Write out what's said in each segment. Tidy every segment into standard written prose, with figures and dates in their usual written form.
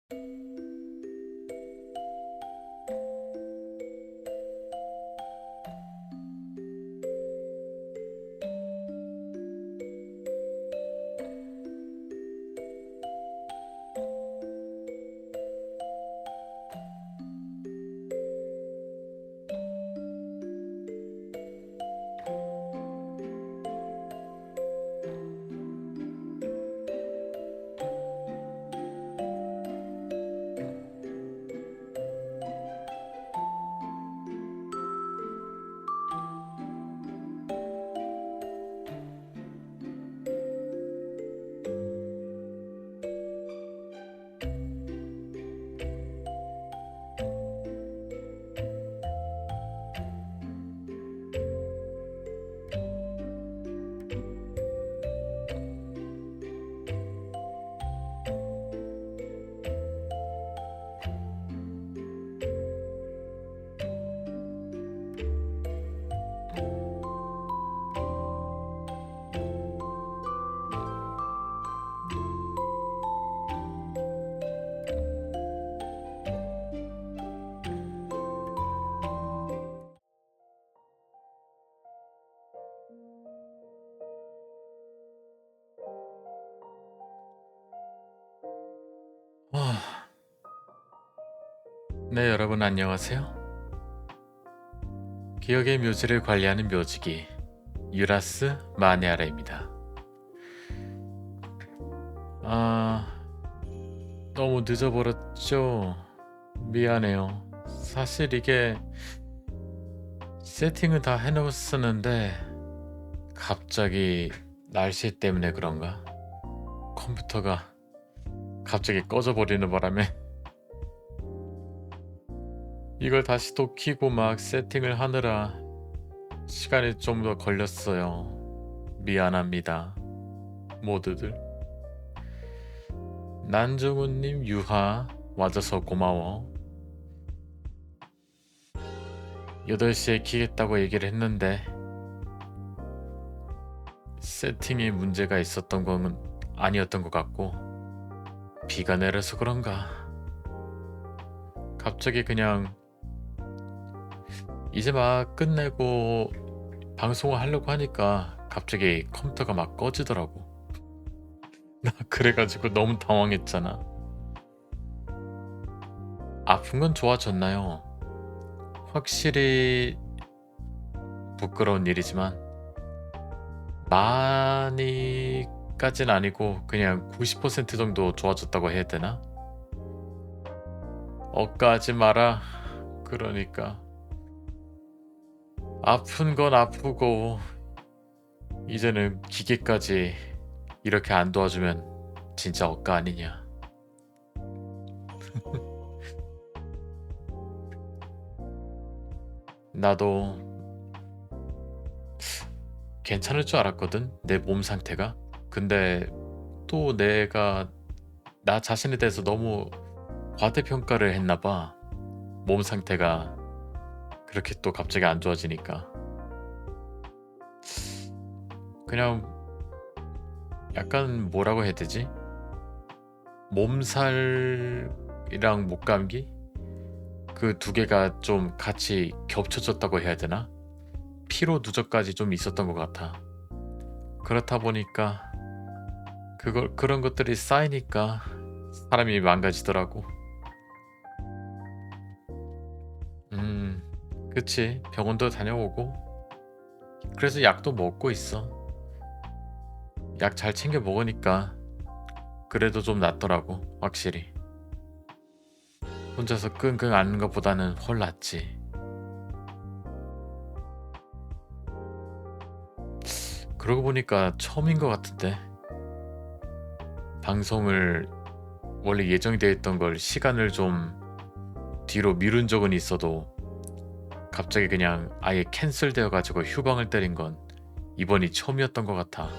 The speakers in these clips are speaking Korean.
아, 네, 여러분 안녕하세요. 기억의 묘지를 관리하는 묘지기 유라스 마네아라입니다. 아, 너무 늦어버렸죠? 미안해요. 사실 이게 세팅은 다 해놓았었는데 갑자기 날씨 때문에 그런가? 컴퓨터가 갑자기 꺼져버리는 바람에 이걸 다시 또 켜고 막 세팅을 하느라 시간이 좀 더 걸렸어요. 미안합니다. 모두들. 난중훈님 유하 와줘서 고마워. 8시에 키겠다고 얘기를 했는데 세팅에 문제가 있었던 건 아니었던 것 같고 비가 내려서 그런가 갑자기 그냥 이제 막 끝내고 방송을 하려고 하니까 갑자기 컴퓨터가 막 꺼지더라고. 나 그래가지고 너무 당황했잖아. 아픈 건 좋아졌나요? 확실히 부끄러운 일이지만 많이까진 아니고 그냥 90% 정도 좋아졌다고 해야 되나? 억까하지 마라. 그러니까 아픈 건 아프고 이제는 기계까지 이렇게 안 도와주면 진짜 억까 아니냐. 나도 괜찮을 줄 알았거든, 내 몸 상태가. 근데 또 내가 나 자신에 대해서 너무 과대평가를 했나 봐. 몸 상태가 그렇게 또 갑자기 안 좋아지니까. 그냥 약간 뭐라고 해야 되지? 몸살이랑 목감기? 그 두 개가 좀 같이 겹쳐졌다고 해야 되나? 피로 누적까지 좀 있었던 것 같아. 그렇다 보니까 그런 것들이 쌓이니까 사람이 망가지더라고. 음, 그치. 병원도 다녀오고. 그래서 약도 먹고 있어. 약 잘 챙겨 먹으니까 그래도 좀 낫더라고, 확실히. 혼자서 끙끙 앓는 것보다는 훨 낫지. 그러고 보니까 처음인 것 같은데. 방송을 원래 예정이 되어 있던 걸 시간을 좀 뒤로 미룬 적은 있어도 갑자기 그냥 아예 캔슬되어 가지고 휴방을 때린 건 이번이 처음이었던 것 같아.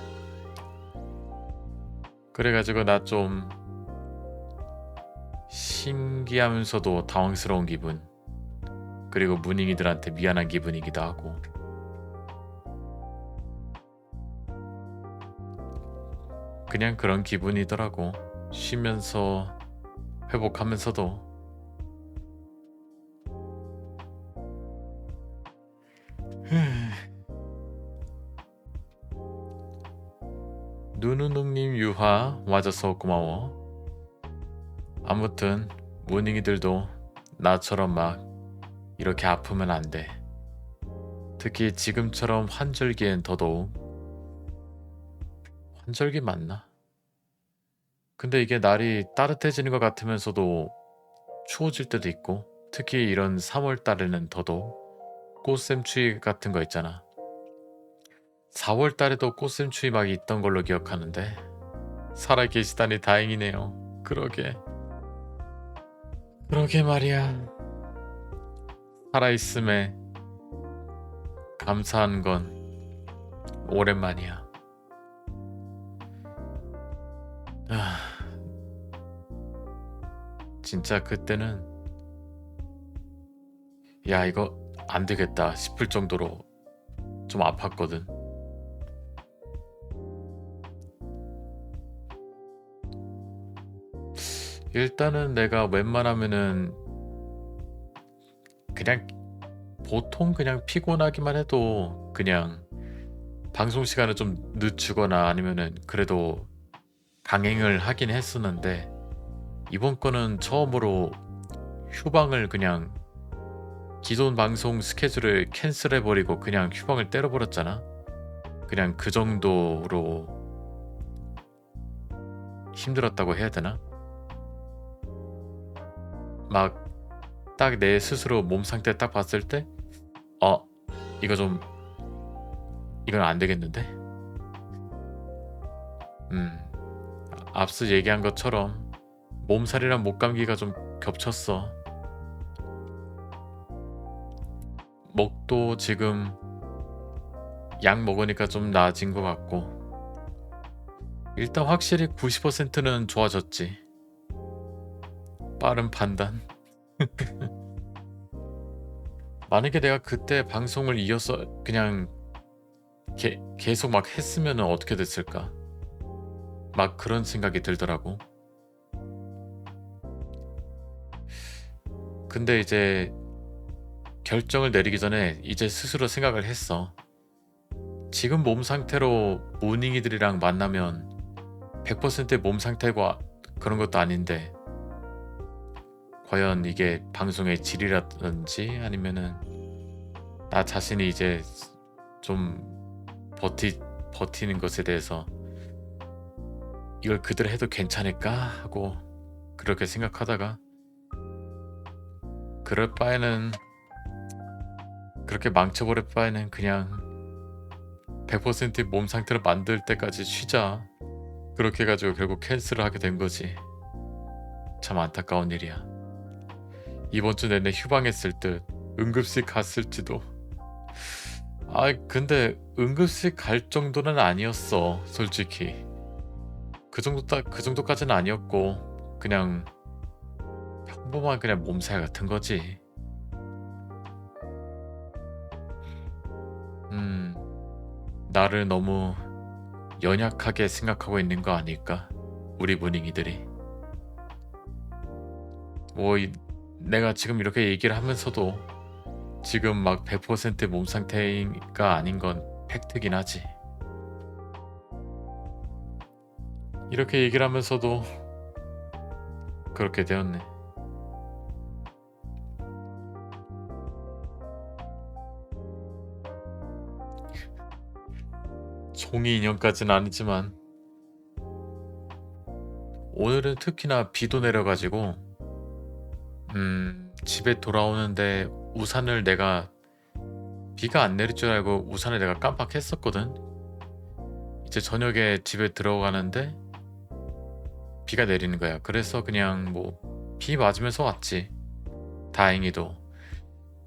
그래가지고 나 좀 신기하면서도 당황스러운 기분, 그리고 문잉이들한테 미안한 기분이기도 하고. 그냥 그런 기분이더라고. 쉬면서 회복하면서도 누누누님 유하 와줘서 고마워. 아무튼 무닝이들도 나처럼 막 이렇게 아프면 안 돼. 특히 지금처럼 환절기엔 더더욱. 환절기 맞나? 근데 이게 날이 따뜻해지는 것 같으면서도 추워질 때도 있고, 특히 이런 3월 달에는 더더욱 꽃샘추위 같은 거 있잖아. 4월 달에도 꽃샘추위 막 있던 걸로 기억하는데 살아계시다니 다행이네요. 그러게 말이야. 살아있음에 감사한 건 오랜만이야. 아, 진짜 그때는 야 이거 안 되겠다 싶을 정도로 좀 아팠거든. 일단은 내가 웬만하면은 그냥 보통 그냥 피곤하기만 해도 그냥 방송 시간을 좀 늦추거나 아니면은 그래도 강행을 하긴 했었는데, 이번 거는 처음으로 휴방을 그냥 기존 방송 스케줄을 캔슬해버리고 그냥 휴방을 때려버렸잖아. 그냥 그 정도로 힘들었다고 해야 되나? 막 딱 내 스스로 몸 상태 딱 봤을 때 어 이거 좀 이건 안 되겠는데? 앞서 얘기한 것처럼 몸살이랑 목감기가 좀 겹쳤어. 목도 지금 약 먹으니까 좀 나아진 것 같고, 일단 확실히 90%는 좋아졌지. 빠른 판단. 만약에 내가 그때 방송을 이어서 그냥 계속 막 했으면 어떻게 됐을까? 막 그런 생각이 들더라고. 근데 이제 결정을 내리기 전에 이제 스스로 생각을 했어. 지금 몸 상태로 모닝이들이랑 만나면 100%의 몸 상태고 그런 것도 아닌데, 과연 이게 방송의 질이라든지 아니면은 나 자신이 이제 좀 버티는 것에 대해서 이걸 그대로 해도 괜찮을까 하고 그렇게 생각하다가, 그럴 바에는 그렇게 망쳐버릴 바에는 그냥 100%의 몸 상태를 만들 때까지 쉬자. 그렇게 해가지고 결국 캔슬을 하게 된 거지. 참 안타까운 일이야. 이번 주 내내 휴방했을 듯 응급실 갔을지도. 근데 응급실 갈 정도는 아니었어, 솔직히. 그 정도까지는 아니었고 그냥 평범한 그냥 몸살 같은 거지. 나를 너무 연약하게 생각하고 있는 거 아닐까? 우리 무닝이들이. 내가 지금 이렇게 얘기를 하면서도 지금 막 100%의 몸 상태가 아닌 건 팩트긴 하지. 이렇게 얘기를 하면서도 그렇게 되었네. 종이 인형까지는 아니지만 오늘은 특히나 비도 내려가지고 집에 돌아오는데 우산을 내가 비가 안 내릴 줄 알고 우산을 내가 깜빡했었거든. 이제 저녁에 집에 들어가는데 비가 내리는 거야. 그래서 그냥 뭐 비 맞으면서 왔지. 다행히도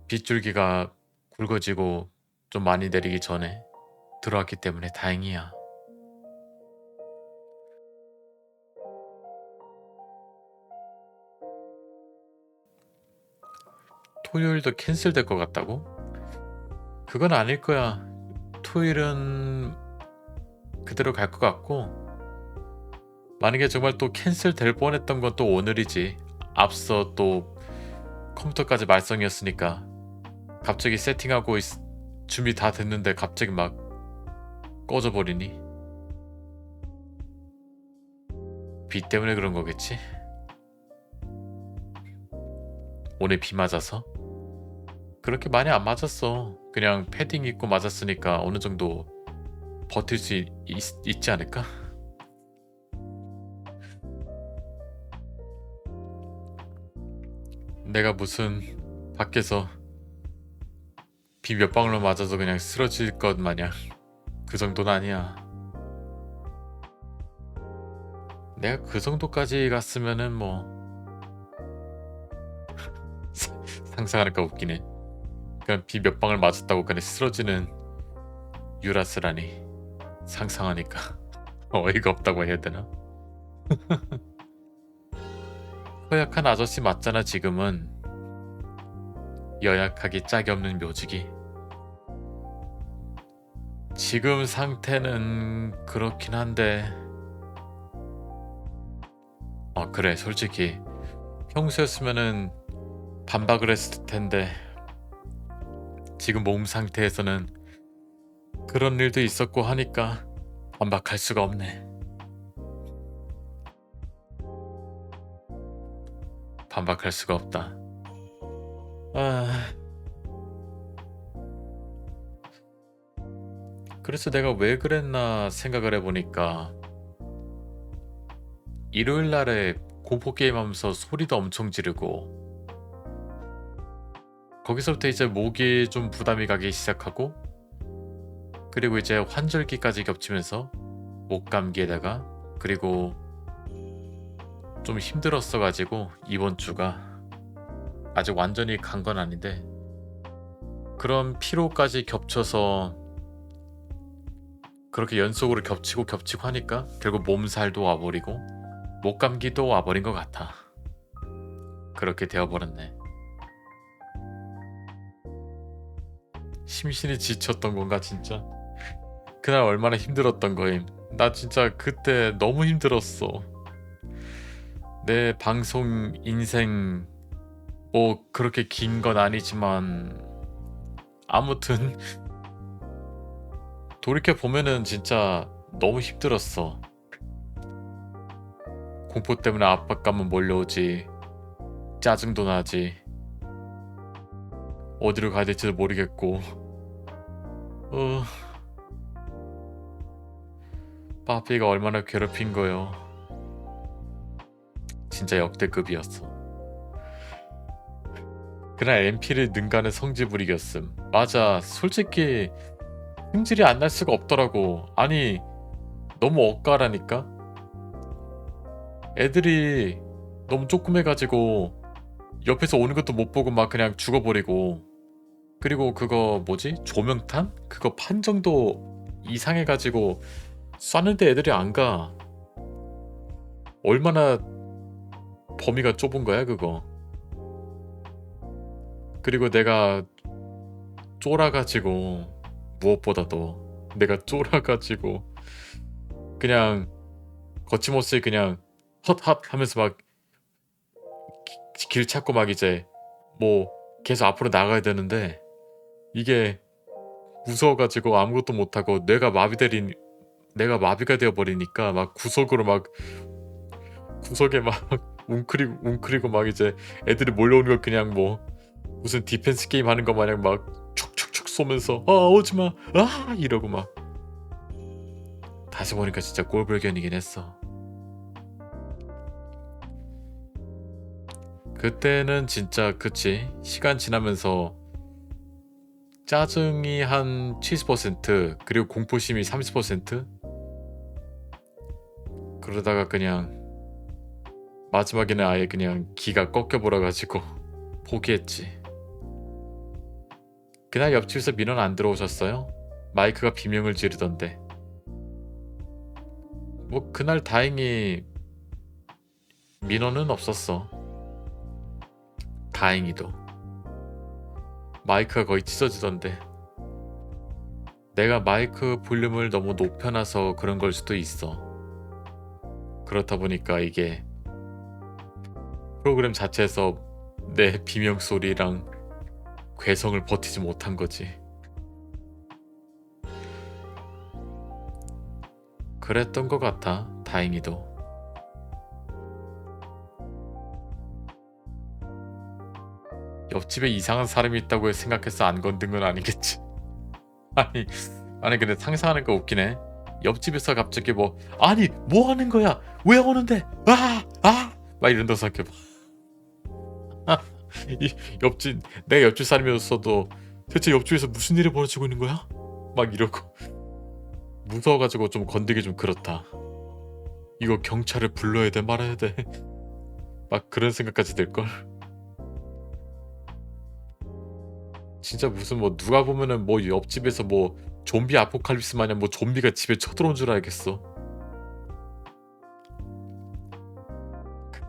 빗줄기가 굵어지고 좀 많이 내리기 전에 들어왔기 때문에 다행이야. 토요일도 캔슬될 것 같다고? 그건 아닐 거야. 토요일은 그대로 갈 것 같고, 만약에 정말 또 캔슬될 뻔했던 건 또 오늘이지. 앞서 또 컴퓨터까지 말썽이었으니까 갑자기 세팅하고 준비 다 됐는데 갑자기 막 꺼져버리니? 비 때문에 그런 거겠지? 오늘 비 맞아서? 그렇게 많이 안 맞았어. 그냥 패딩 입고 맞았으니까 어느 정도 버틸 수 있지 않을까? 내가 무슨 밖에서 비 몇 방울만 맞아서 그냥 쓰러질 것 마냥 그 정도는 아니야. 내가 그 정도까지 갔으면은 뭐 상상하니까 웃기네. 그냥 비 몇 방울 맞았다고 그냥 쓰러지는 유라스라니. 상상하니까 어이가 없다고 해야 되나? 허약한 아저씨 맞잖아 지금은. 여약하기 짝이 없는 묘지기. 지금 상태는 그렇긴 한데 그래 솔직히 평소였으면은 반박을 했을 텐데 지금 몸 상태에서는 그런 일도 있었고 하니까 반박할 수가 없네. 반박할 수가 없다. 그래서 내가 왜 그랬나 생각을 해보니까 일요일 날에 공포 게임 하면서 소리도 엄청 지르고 거기서부터 이제 목이 좀 부담이 가기 시작하고 그리고 이제 환절기까지 겹치면서 목 감기에다가 그리고 좀 힘들었어 가지고 이번 주가 아직 완전히 간 건 아닌데 그런 피로까지 겹쳐서 그렇게 연속으로 겹치고 하니까 결국 몸살도 와버리고 목 감기도 와버린 것 같아. 그렇게 되어버렸네. 심신이 지쳤던 건가 진짜? 그날 얼마나 힘들었던 거임. 나 진짜 그때 너무 힘들었어. 내 방송 인생 뭐 그렇게 긴 건 아니지만 아무튼 돌이켜 보면은 진짜 너무 힘들었어. 공포 때문에 압박감은 몰려오지. 짜증도 나지. 어디로 가야 될지도 모르겠고. 빠삐가 얼마나 괴롭힌 거요. 진짜 역대급이었어. 그날 MP를 능가하는 성질 부리겼음. 맞아. 솔직히 승질이 안 날 수가 없더라고. 아니 너무 억까라니까. 애들이 너무 조그매가지고 옆에서 오는 것도 못 보고 막 그냥 죽어버리고 그리고 그거 뭐지? 조명탄? 그거 판정도 이상해가지고 쐈는데 애들이 안 가. 얼마나 범위가 좁은 거야 그거. 그리고 내가 쫄아가지고 무엇보다도 내가 쫄아가지고 그냥 거침없이 그냥 헛헛 하면서 막 길 찾고 막 이제 뭐 계속 앞으로 나가야 되는데 이게 무서워가지고 아무것도 못하고 내가 마비가 되어버리니까 막 구석으로 막 구석에 막 웅크리고 막 이제 애들이 몰려오는 거 그냥 뭐 무슨 디펜스 게임 하는 거 마냥 막 촉촉촉 쏘면서 오지마 이러고 막 다시 보니까 진짜 꼴불견이긴 했어. 그때는 진짜 그치 시간 지나면서 짜증이 한 70% 그리고 공포심이 30% 그러다가 그냥 마지막에는 아예 그냥 기가 꺾여버려가지고 포기했지. 그날 옆집에서 민원 안 들어오셨어요? 마이크가 비명을 지르던데. 뭐 그날 다행히 민원은 없었어. 다행히도. 마이크가 거의 찢어지던데. 내가 마이크 볼륨을 너무 높여놔서 그런 걸 수도 있어. 그렇다 보니까 이게 프로그램 자체에서 내 비명 소리랑 괴성을 버티지 못한 거지. 그랬던 것 같아. 다행히도. 옆집에 이상한 사람이 있다고 생각해서 안 건든 건 아니겠지. 아니, 아니 근데 상상하는 거 웃기네. 옆집에서 갑자기 뭐 아니 뭐 하는 거야? 왜 오는데? 막 이런다 생각해봐. 이 옆집 내가 옆집 사람이었어도 대체 옆집에서 무슨 일이 벌어지고 있는 거야? 막 이러고 무서워가지고 좀 건드기 좀 그렇다. 이거 경찰을 불러야 돼 말아야 돼. 막 그런 생각까지 들걸. 진짜 무슨 뭐 누가 보면은 뭐 옆집에서 뭐 좀비 아포칼립스 마냥 뭐 좀비가 집에 쳐들어온 줄 알겠어.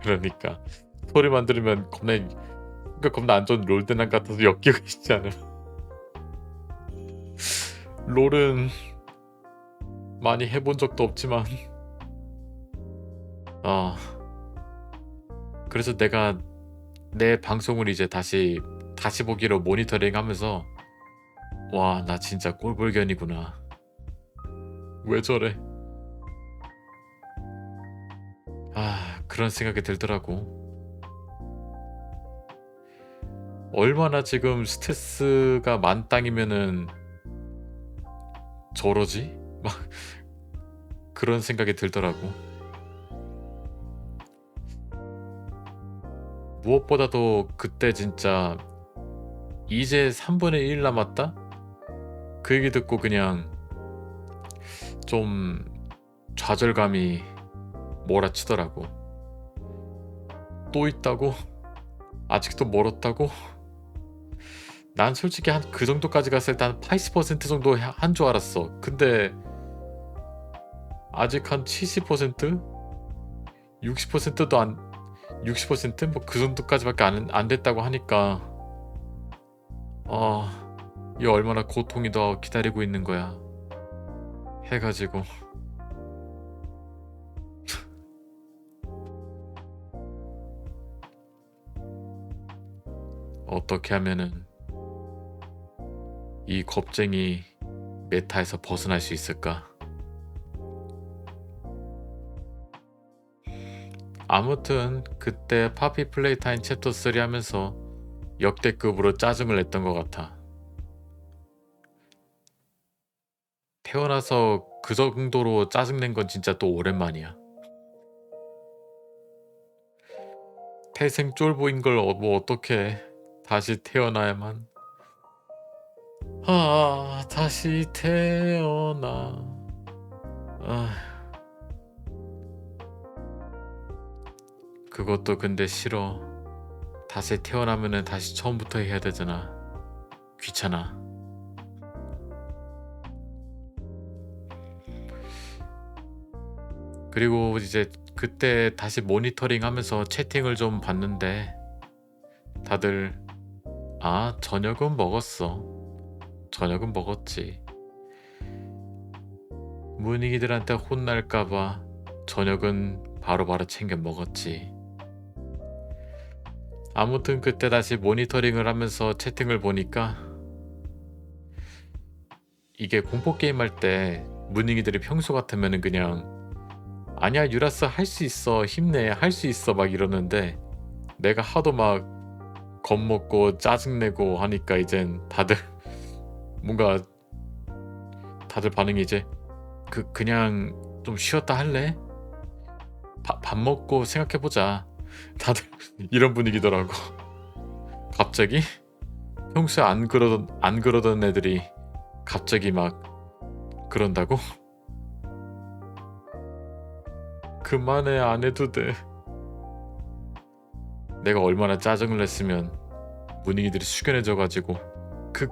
그러니까 소리만 들으면 겁나 안 좋은 롤드난 같아서 엮이고 있지 않음. 롤은 많이 해본 적도 없지만 그래서 내가 내 방송을 이제 다시 보기로 모니터링하면서 와 나 진짜 꼴불견이구나. 왜 저래? 그런 생각이 들더라고. 얼마나 지금 스트레스가 만땅이면은 저러지? 막 그런 생각이 들더라고. 무엇보다도 그때 진짜 이제 3분의 1 남았다? 그 얘기 듣고 그냥 좀 좌절감이 몰아치더라고. 또 있다고? 아직도 멀었다고? 난 솔직히 한 그 정도까지 갔을 때 한 80% 정도 한 줄 알았어. 근데 아직 한 70%? 60%도 안 60%? 뭐 그 정도까지밖에 안 됐다고 하니까 이 얼마나 고통이 더 기다리고 있는 거야. 해가지고 어떻게 하면은 이 겁쟁이 메타에서 벗어날 수 있을까? 아무튼 그때 파피 플레이타임 챕터 3 하면서 역대급으로 짜증을 냈던 것 같아. 태어나서 그 정도로 짜증낸 건 진짜 또 오랜만이야. 태생 쫄보인 걸 뭐 어떡해. 다시 태어나야만. 다시 태어나. 그것도 근데 싫어. 다시 태어나면은 다시 처음부터 해야 되잖아. 귀찮아. 그리고 이제 그때 다시 모니터링 하면서 채팅을 좀 봤는데 다들 저녁은 먹었어. 저녁은 먹었지. 문익이들한테 혼날까봐 저녁은 바로바로 챙겨 먹었지. 아무튼 그때 다시 모니터링을 하면서 채팅을 보니까 이게 공포게임 할 때 문익이들이 평소 같으면은 그냥 아니야 유라스 할 수 있어 힘내 할 수 있어 막 이러는데 내가 하도 막 겁먹고 짜증내고 하니까 이젠 다들 뭔가 다들 반응이 이제 그냥 좀 쉬었다 할래? 밥 먹고 생각해보자. 다들 이런 분위기더라고. 갑자기 평소에 안 그러던 애들이 갑자기 막 그런다고? 그만해 안 해도 돼. 내가 얼마나 짜증을 냈으면 분위기들이 숙연해져가지고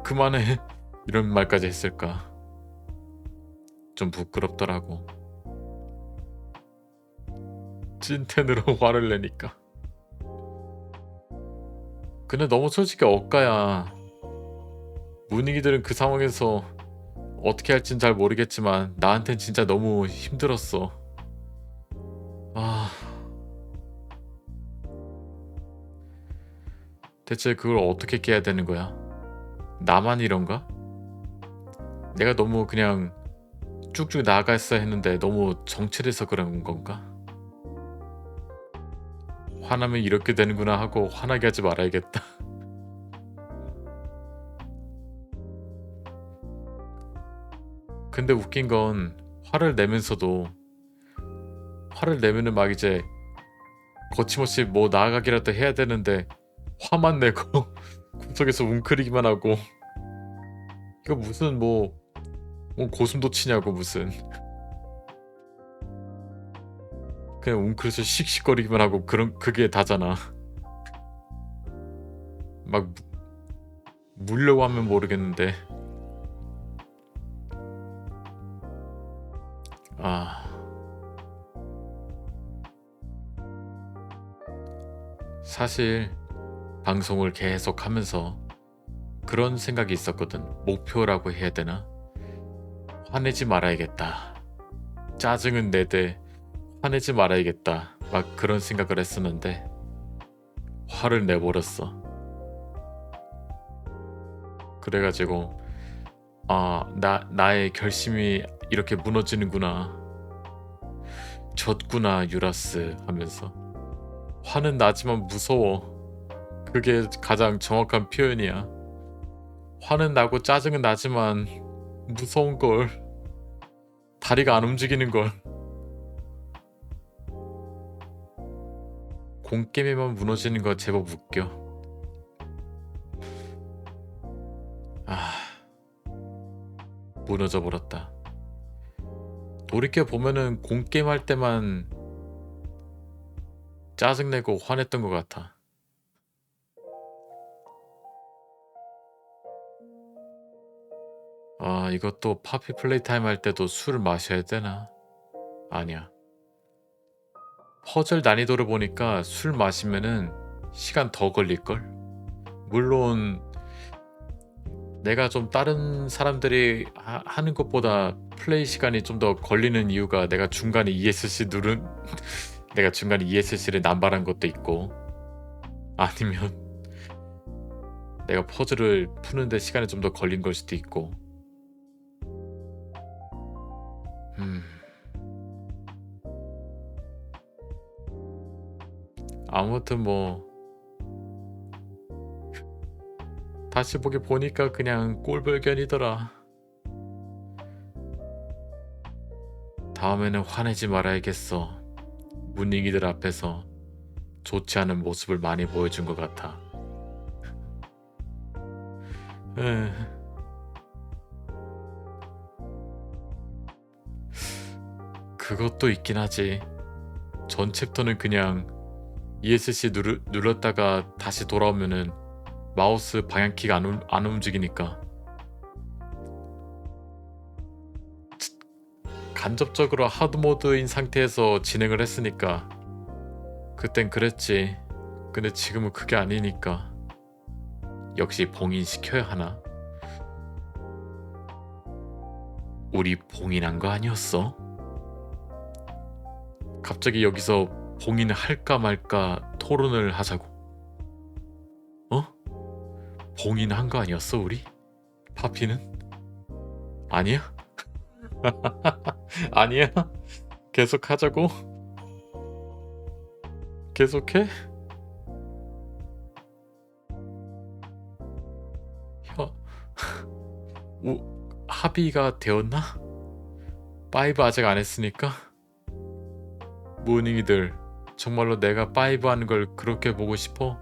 그만해 이런 말까지 했을까. 좀 부끄럽더라고. 찐텐으로 화를 내니까. 근데 너무 솔직히 억까야. 문익이들은 그 상황에서 어떻게 할진 잘 모르겠지만 나한텐 진짜 너무 힘들었어. 대체 그걸 어떻게 깨야 되는 거야? 나만 이런가? 내가 너무 그냥 쭉쭉 나아갔어야 했는데 너무 정체돼서 그런 건가? 화나면 이렇게 되는구나 하고 화나게 하지 말아야겠다. 근데 웃긴 건 화를 내면서도 화를 내면은 막 이제 거침없이 뭐 나아가기라도 해야 되는데 화만 내고 구석에서 웅크리기만 하고 이거 무슨 뭐 고슴도치냐고 무슨 그냥 웅크려서 씩씩거리기만 하고 그런 그게 다잖아. 막 물려고 하면 모르겠는데 아 사실 방송을 계속 하면서 그런 생각이 있었거든. 목표라고 해야 되나? 화내지 말아야겠다. 짜증은 내되 화내지 말아야겠다. 막 그런 생각을 했었는데 화를 내버렸어. 그래가지고 나의 결심이 이렇게 무너지는구나. 졌구나 유라스 하면서 화는 나지만 무서워. 그게 가장 정확한 표현이야. 화는 나고 짜증은 나지만 무서운 걸. 다리가 안 움직이는 걸. 공깨매만 무너지는 거 제법 웃겨. 무너져 버렸다. 돌이켜 보면은 공게임 할 때만 짜증내고 화냈던 것 같아. 이것도 파피 플레이타임 할 때도 술 마셔야 되나? 아니야. 퍼즐 난이도를 보니까 술 마시면은 시간 더 걸릴걸? 물론 내가 좀 다른 사람들이 하는 것보다 플레이 시간이 좀 더 걸리는 이유가 내가 중간에 내가 중간에 ESC를 남발한 것도 있고 아니면 내가 퍼즐을 푸는데 시간이 좀 더 걸린 걸 수도 있고 아무튼 뭐 다시 보기 보니까 그냥 꼴불견이더라. 다음에는 화내지 말아야겠어. 문익이들 앞에서 좋지 않은 모습을 많이 보여준 것 같아. 그것도 있긴 하지. 전 챕터는 그냥 ESC 눌렀다가 다시 돌아오면은 마우스 방향키가 안 움직이니까 간접적으로 하드모드인 상태에서 진행을 했으니까 그땐 그랬지. 근데 지금은 그게 아니니까 역시 봉인시켜야 하나? 우리 봉인한 거 아니었어? 갑자기 여기서 봉인을 할까 말까 토론을 하자고. 봉인한 거 아니었어 우리? 파피는? 아니야? 아니야? 계속 하자고? 계속해? 합의가 되었나? 5 아직 안 했으니까? 모닝이들 정말로 내가 5 하는 걸 그렇게 보고 싶어?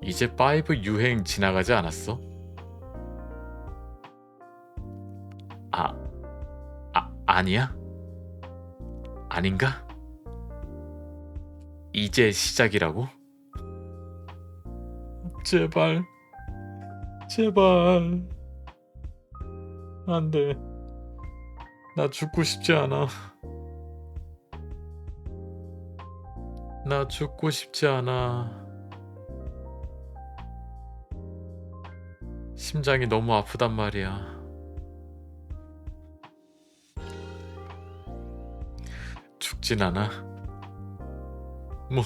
이제 5 유행 지나가지 않았어? 아니야? 아닌가? 이제 시작이라고? 제발 안돼. 나 죽고 싶지 않아. 나 죽고 싶지 않아. 심장이 너무 아프단 말이야. 죽진 않아. 뭐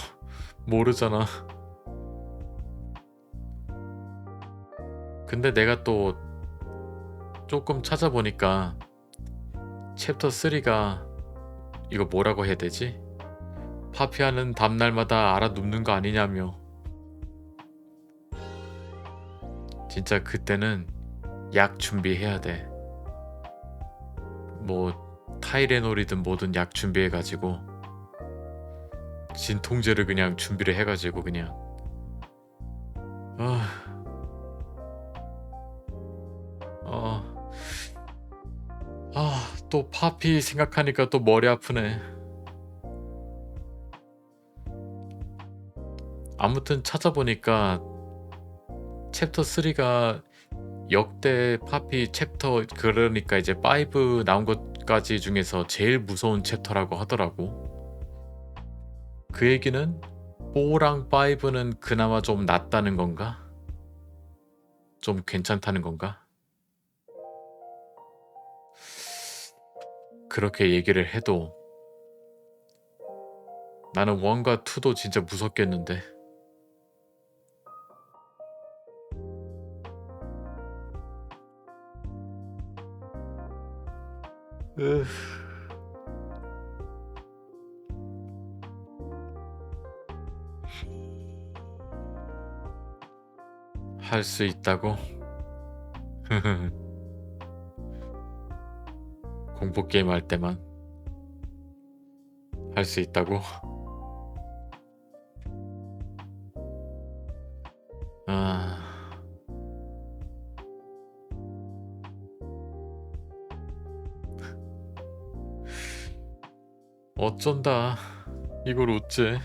모르잖아. 근데 내가 또 조금 찾아보니까 챕터 3가 이거 뭐라고 해야 되지? 파피아는 다음날마다 알아 눕는 거 아니냐며. 진짜 그때는 약 준비해야 돼. 뭐 타이레놀이든 뭐든 약 준비해가지고 진통제를 그냥 준비를 해가지고 그냥 아, 아, 또 파피 생각하니까 또 머리 아프네. 아무튼 찾아보니까 챕터 3가 역대 파피 챕터, 그러니까 이제 5 나온 것까지 중에서 제일 무서운 챕터라고 하더라고. 그 얘기는 4랑 5는 그나마 좀 낫다는 건가? 좀 괜찮다는 건가? 그렇게 얘기를 해도 나는 1과 2도 진짜 무섭겠는데. 할 수 있다고? 공포 게임 할 때만 할 수 있다고? 아, 어쩐다 이걸 어째.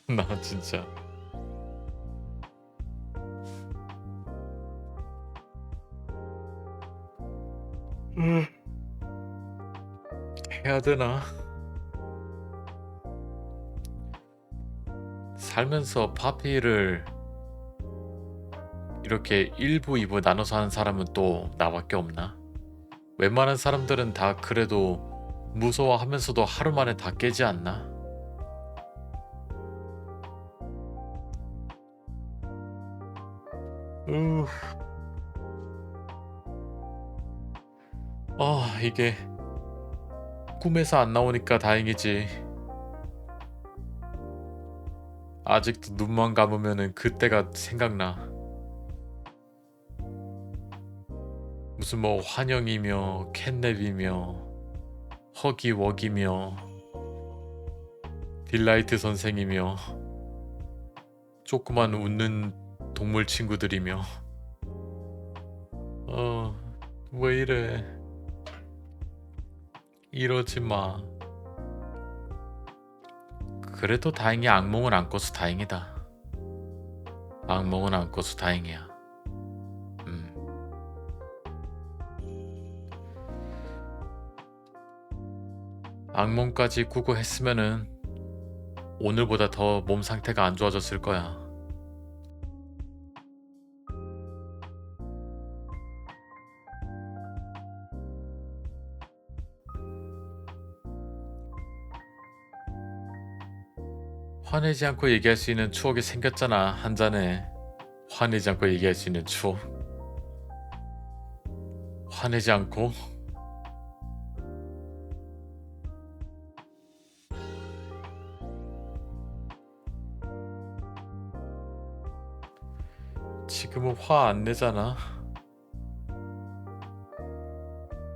나 진짜 해야 되나? 살면서 파피를 이렇게 1부, 2부 나눠서 하는 사람은 또 나밖에 없나? 웬만한 사람들은 다 그래도 무서워하면서도 하루 만에 다 깨지 않나? 으, 이게 꿈에서 안 나오니까 다행이지. 아직도 눈만 감으면은 그때가 생각나. 무슨 뭐 환영이며 캣냅이며 허기워기며 딜라이트 선생이며 조그만 웃는 동물 친구들이며. 왜 이래. 이러지 마. 그래도 다행히 악몽은 안 꿔서 다행이다. 악몽은 안 꿔서 다행이야. 음. 악몽까지 꾸고 했으면은 오늘보다 더 몸 상태가 안 좋아졌을 거야. 화내지 않고 얘기할 수 있는 추억이 생겼잖아, 한 잔에. 화내지 않고 얘기할 수 있는 추억. 화내지 않고? 지금은 화 안 내잖아.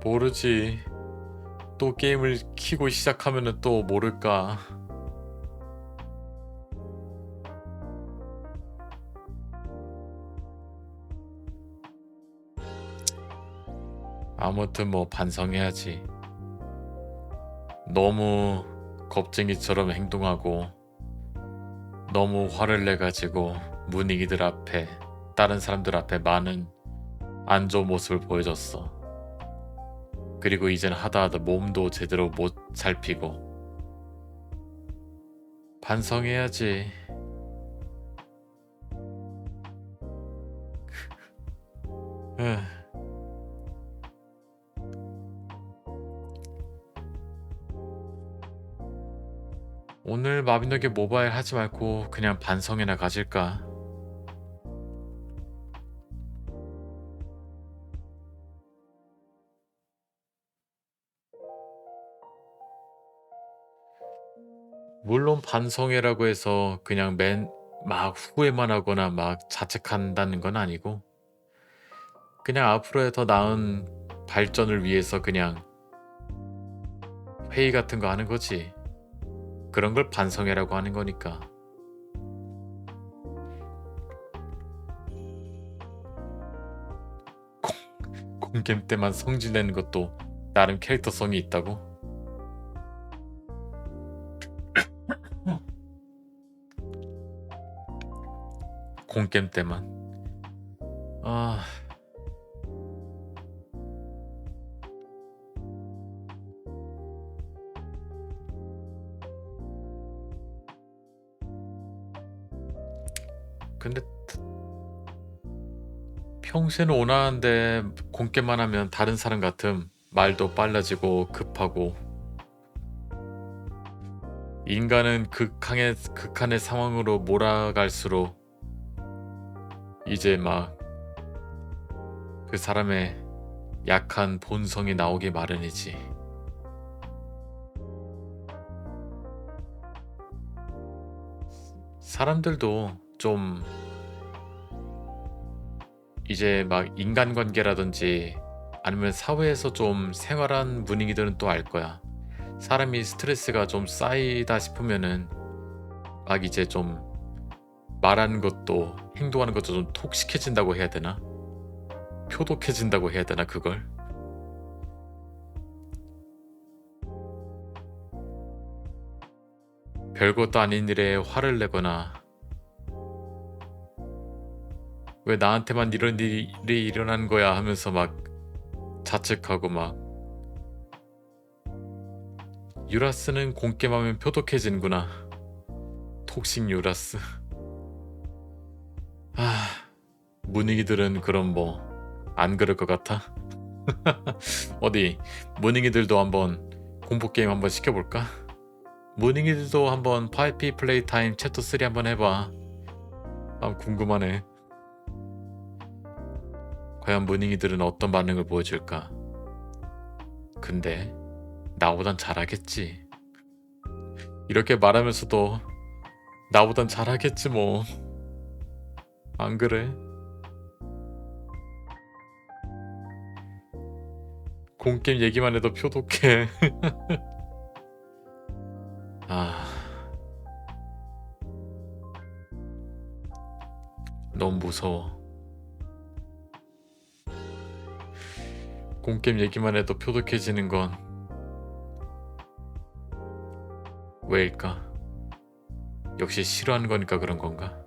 모르지. 또 게임을 키고 시작하면은 또 모를까. 아무튼 뭐 반성해야지. 너무 겁쟁이처럼 행동하고 너무 화를 내가지고 문익이들 앞에, 다른 사람들 앞에 많은 안 좋은 모습을 보여줬어. 그리고 이젠 하다하다 몸도 제대로 못 살피고. 반성해야지. 에휴. 오늘 마비노기 모바일 하지 말고 그냥 반성이나 가질까? 물론 반성회라고 해서 그냥 막 후회만 하거나 막 자책한다는 건 아니고 그냥 앞으로의 더 나은 발전을 위해서 그냥 회의 같은 거 하는 거지. 그런 걸 반성회라고 하는 거니까. 공겜 때만 성질내는 것도 나름 캐릭터성이 있다고? 공겜 때만. 아, 근데 평소에는 온화한데 공겜만 하면 다른 사람 같음. 말도 빨라지고 급하고. 인간은 극한의 상황으로 몰아갈수록 이제 막 그 사람의 약한 본성이 나오기 마련이지. 사람들도 좀 이제 막 인간관계라든지 아니면 사회에서 좀 생활한 분위기들은 또 알 거야. 사람이 스트레스가 좀 쌓이다 싶으면은 막 이제 좀 말하는 것도 행동하는 것도 좀 톡식해진다고 해야 되나? 표독해진다고 해야 되나 그걸? 별것도 아닌 일에 화를 내거나 왜 나한테만 이런 일이 일어나는 거야 하면서 막 자책하고 막 유라스는 공겜하면 표독해지는구나. 톡식 유라스. 아, 문익이들은 그럼 뭐 안 그럴 것 같아? 어디 문익이들도 한번 공포게임 한번 시켜볼까? 문익이들도 한번 파이피 플레이 타임 챕터 3 한번 해봐. 아, 궁금하네. 과연 문익이들은 어떤 반응을 보여줄까? 근데 나보단 잘하겠지. 이렇게 말하면서도 나보단 잘하겠지 뭐. 안 그래? 공게임 얘기만 해도 표독해. 아, 너무 무서워. 공게임 얘기만 해도 표독해지는 건 왜일까? 역시 싫어하는 거니까 그런 건가?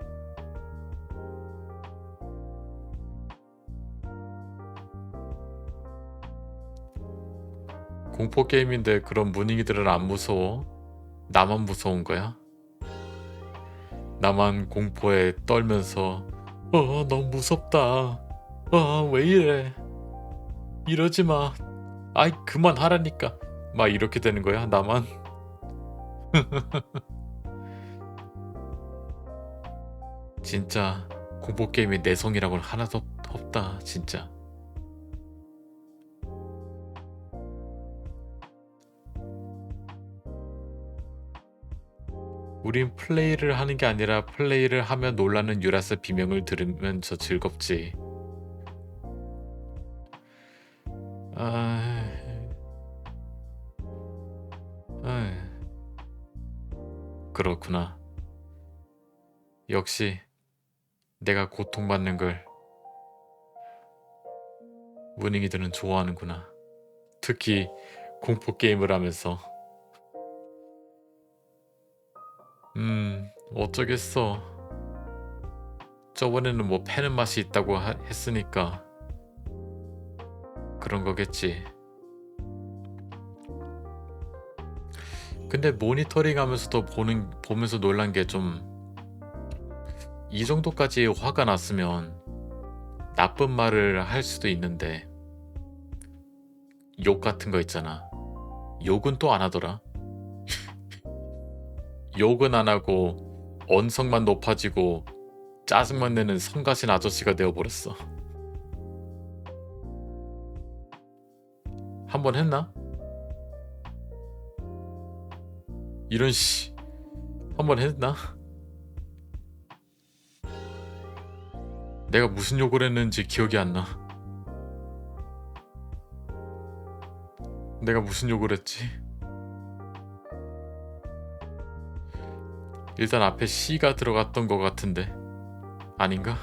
공포 게임인데 그런 분위기들은 안 무서워? 나만 무서운 거야? 나만 공포에 떨면서 너무 무섭다. 왜 이래? 이러지 마. 아이 그만하라니까. 막 이렇게 되는 거야 나만? 진짜 공포 게임의 내성이라고는 하나도 없다 진짜. 우린 플레이를 하는 게 아니라 플레이를 하며 놀라는 유라스 비명을 들으면서 즐겁지. 아, 그렇구나. 역시 내가 고통받는 걸 문익이들은 좋아하는구나. 특히 공포 게임을 하면서. 어쩌겠어. 저번에는 뭐 패는 맛이 있다고 했으니까 그런 거겠지. 근데 모니터링 하면서도 보면서 놀란 게 좀 이 정도까지 화가 났으면 나쁜 말을 할 수도 있는데 욕 같은 거 있잖아. 욕은 또 안 하더라. 욕은 안 하고 언성만 높아지고 짜증만 내는 성가신 아저씨가 되어버렸어. 한 번 했나? 이런 씨. 한 번 했나? 내가 무슨 욕을 했는지 기억이 안 나. 내가 무슨 욕을 했지? 일단 앞에 C가 들어갔던 것 같은데 아닌가?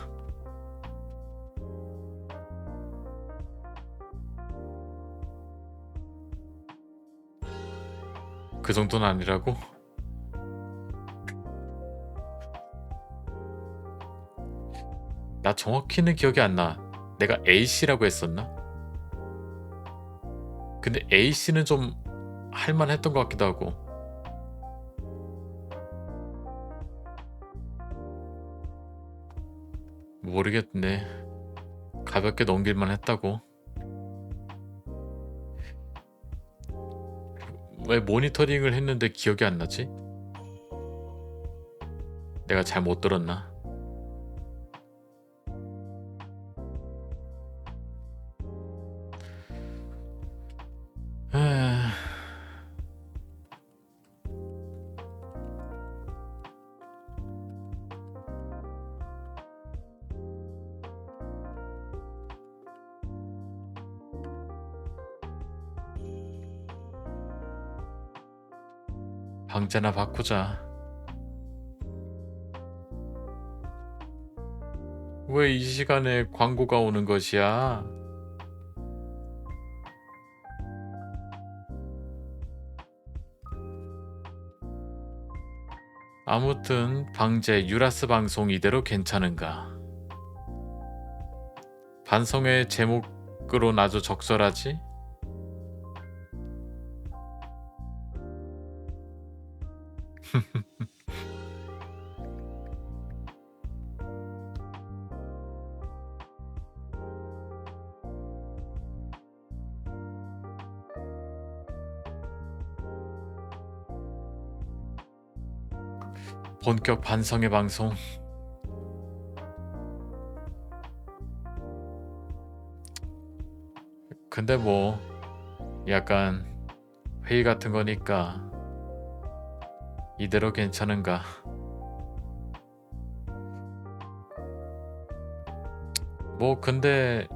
그 정도는 아니라고? 나 정확히는 기억이 안 나. 내가 A씨라고 했었나? 근데 A씨는 좀 할만했던 것 같기도 하고. 모르겠네. 가볍게 넘길만 했다고. 왜 모니터링을 했는데 기억이 안 나지? 내가 잘 못 들었나? 방제나 바꾸자. 왜 이 시간에 광고가 오는 것이야? 아무튼 방제 유라스 방송 이대로 괜찮은가? 반성의 제목으론 아주 적절하지? 본격 반성의 방송. 근데 뭐 약간 회의 같은 거니까 이대로 괜찮은가? 뭐 근데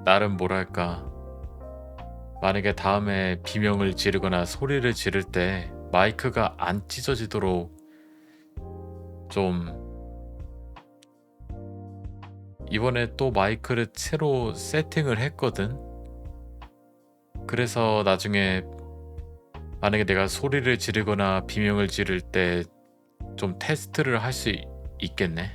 나름 뭐랄까, 만약에 다음에 비명을 지르거나 소리를 지를 때 마이크가 안 찢어지도록 좀, 이번에 또 마이크를 새로 세팅을 했거든. 그래서 나중에 만약에 내가 소리를 지르거나 비명을 지를 때 좀 테스트를 할 수 있겠네.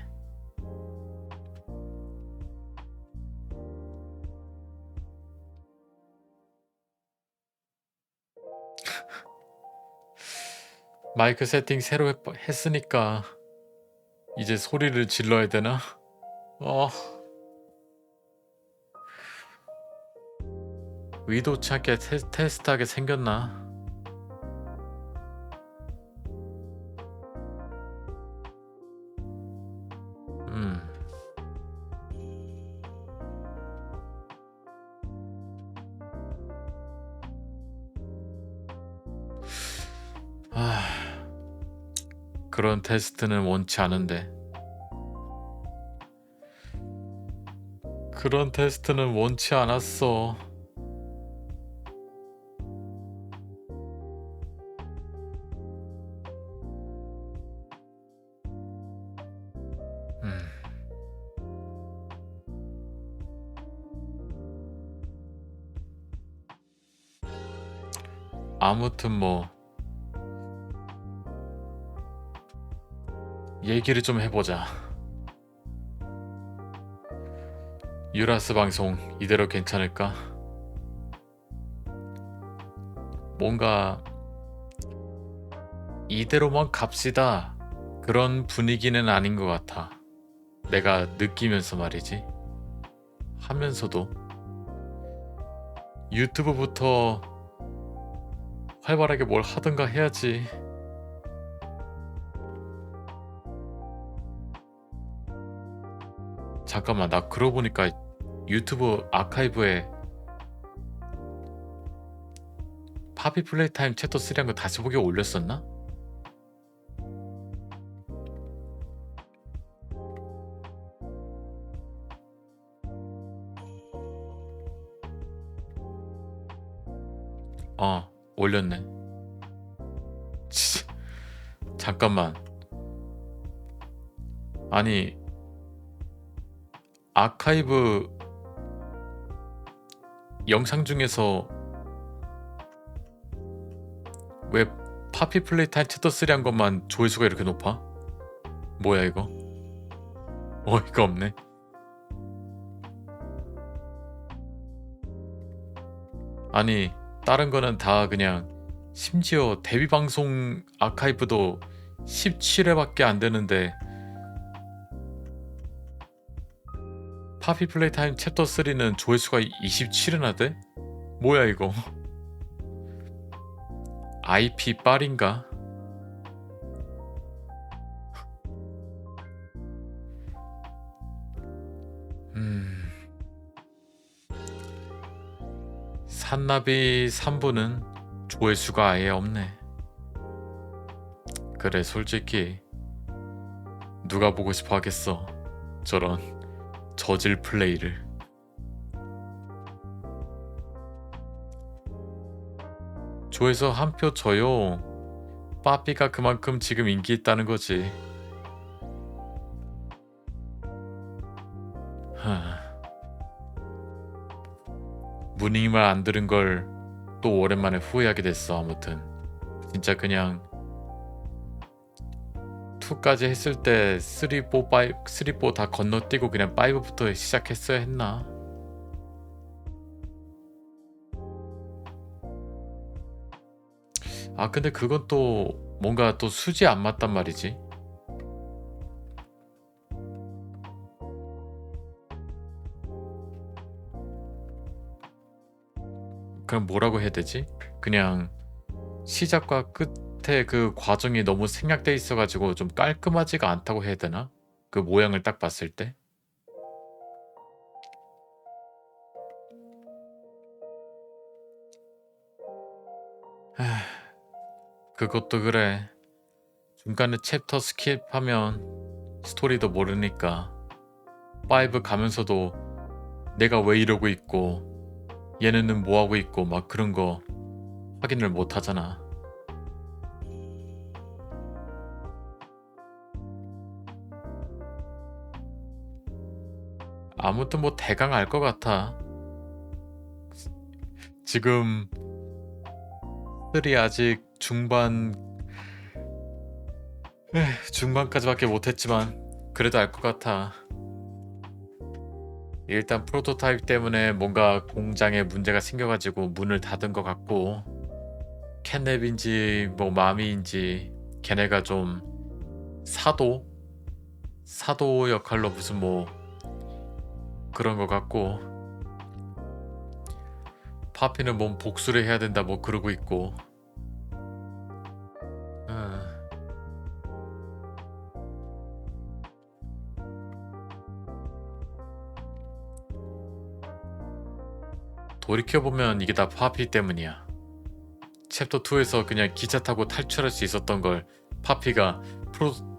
마이크 세팅 새로 했으니까 이제 소리를 질러야 되나? 의도치 않게 테스트하게 생겼나? 그런 테스트는 원치 않은데. 그런 테스트는 원치 않았어. 아무튼 뭐 얘기를 좀 해보자. 유라스 방송 이대로 괜찮을까? 뭔가 이대로만 갑시다 그런 분위기는 아닌 것 같아. 내가 느끼면서 말이지. 하면서도 유튜브부터 활발하게 뭘 하든가 해야지. 잠깐만, 나 그러고 보니까 유튜브 아카이브에 파피 플레이타임 챕터 3 한 거 다시 보기 올렸었나? 올렸네. 잠깐만. 아니, 아카이브 영상 중에서 왜 파피 플레이타임 챕터 3 한 것만 조회수가 이렇게 높아? 뭐야 이거? 어이가 없네. 아니, 다른 거는 다 그냥, 심지어 데뷔 방송 아카이브도 17회밖에 안 되는데 파피 플레이타임 챕터 3는 조회수가 27회나 돼? 뭐야 이거? IP 빨인가? 산나비 3부는 조회수가 아예 없네. 그래, 솔직히 누가 보고 싶어 하겠어, 저런 저질 플레이를. 조회수 한 표 줘요. 빠삐가 그만큼 지금 인기 있다는 거지. 무닝이 말 안 들은 걸 또 오랜만에 후회하게 됐어. 아무튼 진짜 그냥 2까지 했을 때 3, 4, 5, 3, 4 다 건너뛰고 그냥 5부터 시작했어야 했나? 근데 그건 또 뭔가 또 수지 안 맞단 말이지. 그럼 뭐라고 해야 되지? 그냥 시작과 끝에 그 과정이 너무 생략돼 있어가지고 좀 깔끔하지가 않다고 해야 되나? 그 모양을 딱 봤을 때. 그것도 그래. 중간에 챕터 스킵하면 스토리도 모르니까 5 가면서도 내가 왜 이러고 있고 얘네는 뭐하고 있고 막 그런 거 확인을 못 하잖아. 아무튼 뭐 대강 알 것 같아. 지금 3 아직 중반까지밖에 못했지만 그래도 알 것 같아. 일단 프로토타입 때문에 뭔가 공장에 문제가 생겨가지고 문을 닫은 것 같고, 캣넵인지 뭐 마미인지 걔네가 좀 사도 역할로 무슨 뭐 그런 것 같고, 파피는 뭔 복수를 해야 된다 뭐 그러고 있고. 돌이켜보면 이게 다 파피 때문이야. 챕터 2에서 그냥 기차 타고 탈출할 수 있었던 걸 파피가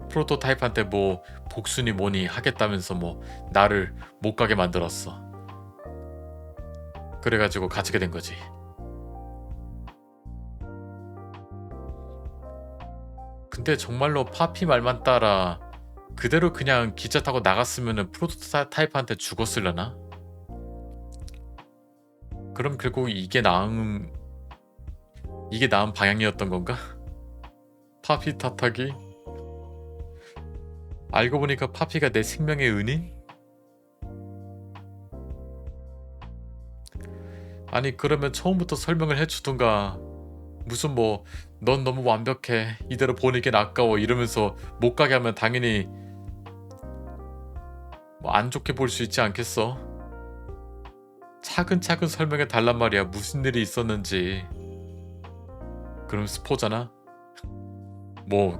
프로토타입한테 뭐 복수니 뭐니 하겠다면서 뭐 나를 못 가게 만들었어. 그래가지고 갇히게 된 거지. 근데 정말로 파피 말만 따라 그대로 그냥 기차 타고 나갔으면은 프로토타입한테 죽었을려나? 그럼 결국 이게 나은 방향이었던 건가? 파피 탓하기? 알고 보니까 파피가 내 생명의 은인? 아니, 그러면 처음부터 설명을 해주던가. 무슨 뭐 넌 너무 완벽해, 이대로 보내긴 아까워 이러면서 못 가게 하면 당연히 뭐 안 좋게 볼 수 있지 않겠어? 차근차근 설명해 달란 말이야. 무슨 일이 있었는지. 그럼 스포잖아? 뭐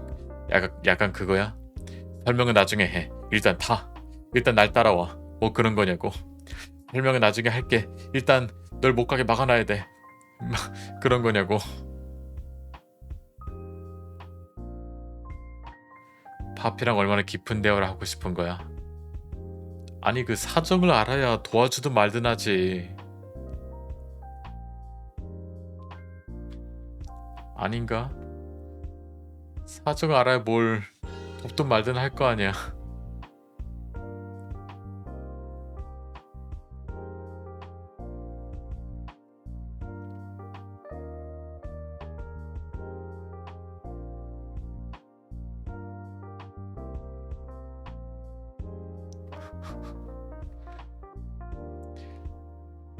약간 그거야? 설명은 나중에 해. 일단 타. 일단 날 따라와. 뭐 그런 거냐고. 설명은 나중에 할게. 일단 널 못 가게 막아놔야 돼. 그런 거냐고. 파피랑 얼마나 깊은 대화를 하고 싶은 거야. 아니 그 사정을 알아야 도와주든 말든 하지. 아닌가? 사정을 알아야 뭘 돕든 말든 할 거 아니야.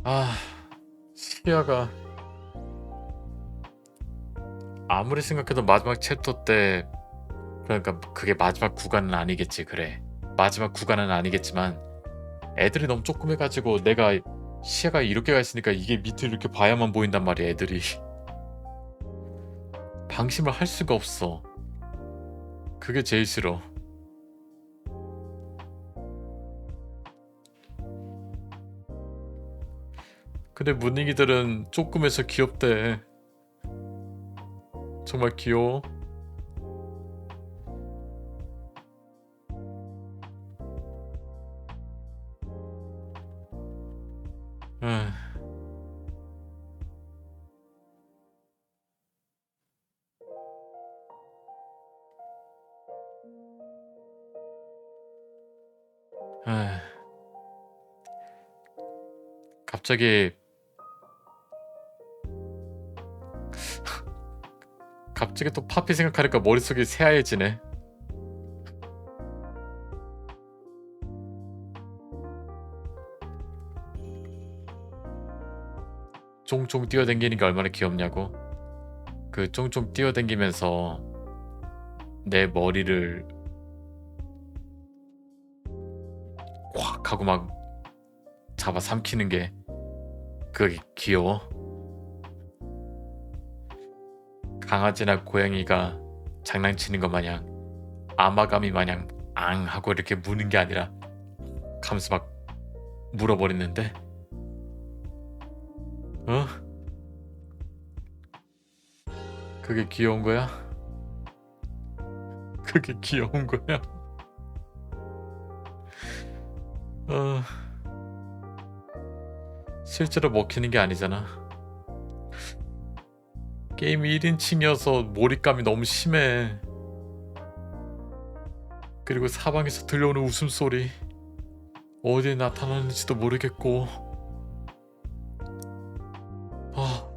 아, 시야가 아무리 생각해도 마지막 챕터 때 그러니까 그게 마지막 구간은 아니겠지. 그래. 마지막 구간은 아니겠지만 애들이 너무 조그매가지고 내가 시야가 이렇게 가 있으니까 이게 밑을 이렇게 봐야만 보인단 말이야. 애들이 방심을 할 수가 없어. 그게 제일 싫어. 근데 문익이들은 조그매서 귀엽대. 정말 귀여워. 唉, 唉, 갑자기 또 파피 생각하니까 머릿속이 새하얘지네. 쫑쫑 뛰어댕기는 게 얼마나 귀엽냐고. 그 쫑쫑 뛰어댕기면서 내 머리를 콱 하고 막 잡아 삼키는 게 그게 귀여워. 강아지나 고양이가 장난치는 것 마냥 아마가미 마냥 앙 하고 이렇게 무는 게 아니라 가면서 막 물어버리는데 어? 그게 귀여운 거야? 그게 귀여운 거야? 어... 실제로 먹히는 게 아니잖아. 게임이 1인칭이어서 몰입감이 너무 심해. 그리고 사방에서 들려오는 웃음소리 어디에 나타나는지도 모르겠고 아...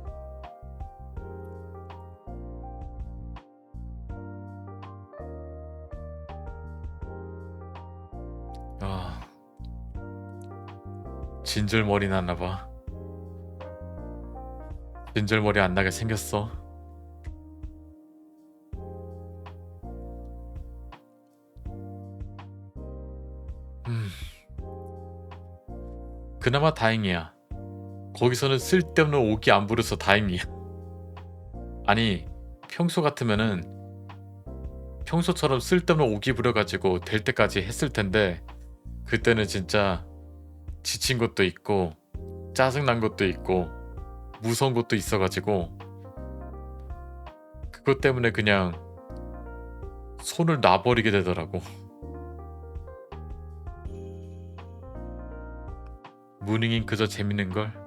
아... 진절머리 났나봐. 진절머리 안 나게 생겼어. 그나마 다행이야. 거기서는 쓸데없는 오기 안 부려서 다행이야. 아니 평소 같으면은 평소처럼 쓸데없는 오기 부려가지고 될 때까지 했을 텐데 그때는 진짜 지친 것도 있고 짜증난 것도 있고 무서운 것도 있어가지고 그것 때문에 그냥 손을 놔버리게 되더라고. 무닝인 그저 재밌는걸.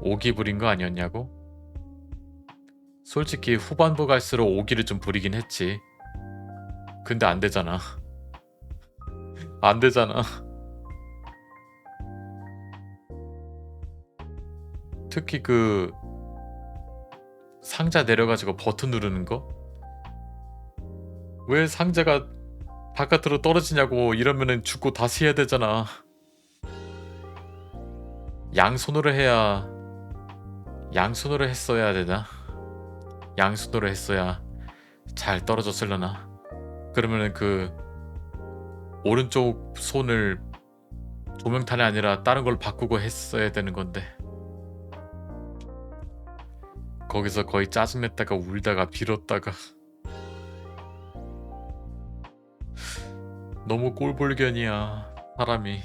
오기 부린 거 아니었냐고? 솔직히 후반부 갈수록 오기를 좀 부리긴 했지. 근데 안 되잖아. 안 되잖아. 특히 그 상자 내려가지고 버튼 누르는 거? 왜 상자가 바깥으로 떨어지냐고. 이러면은 죽고 다시 해야 되잖아. 양손으로 해야 양손으로 했어야 되나? 양손으로 했어야 잘 떨어졌을려나? 그러면은 그 오른쪽 손을 조명탄이 아니라 다른 걸 바꾸고 했어야 되는 건데 거기서 거의 짜증냈다가 울다가 빌었다가 너무 꼴불견이야 사람이.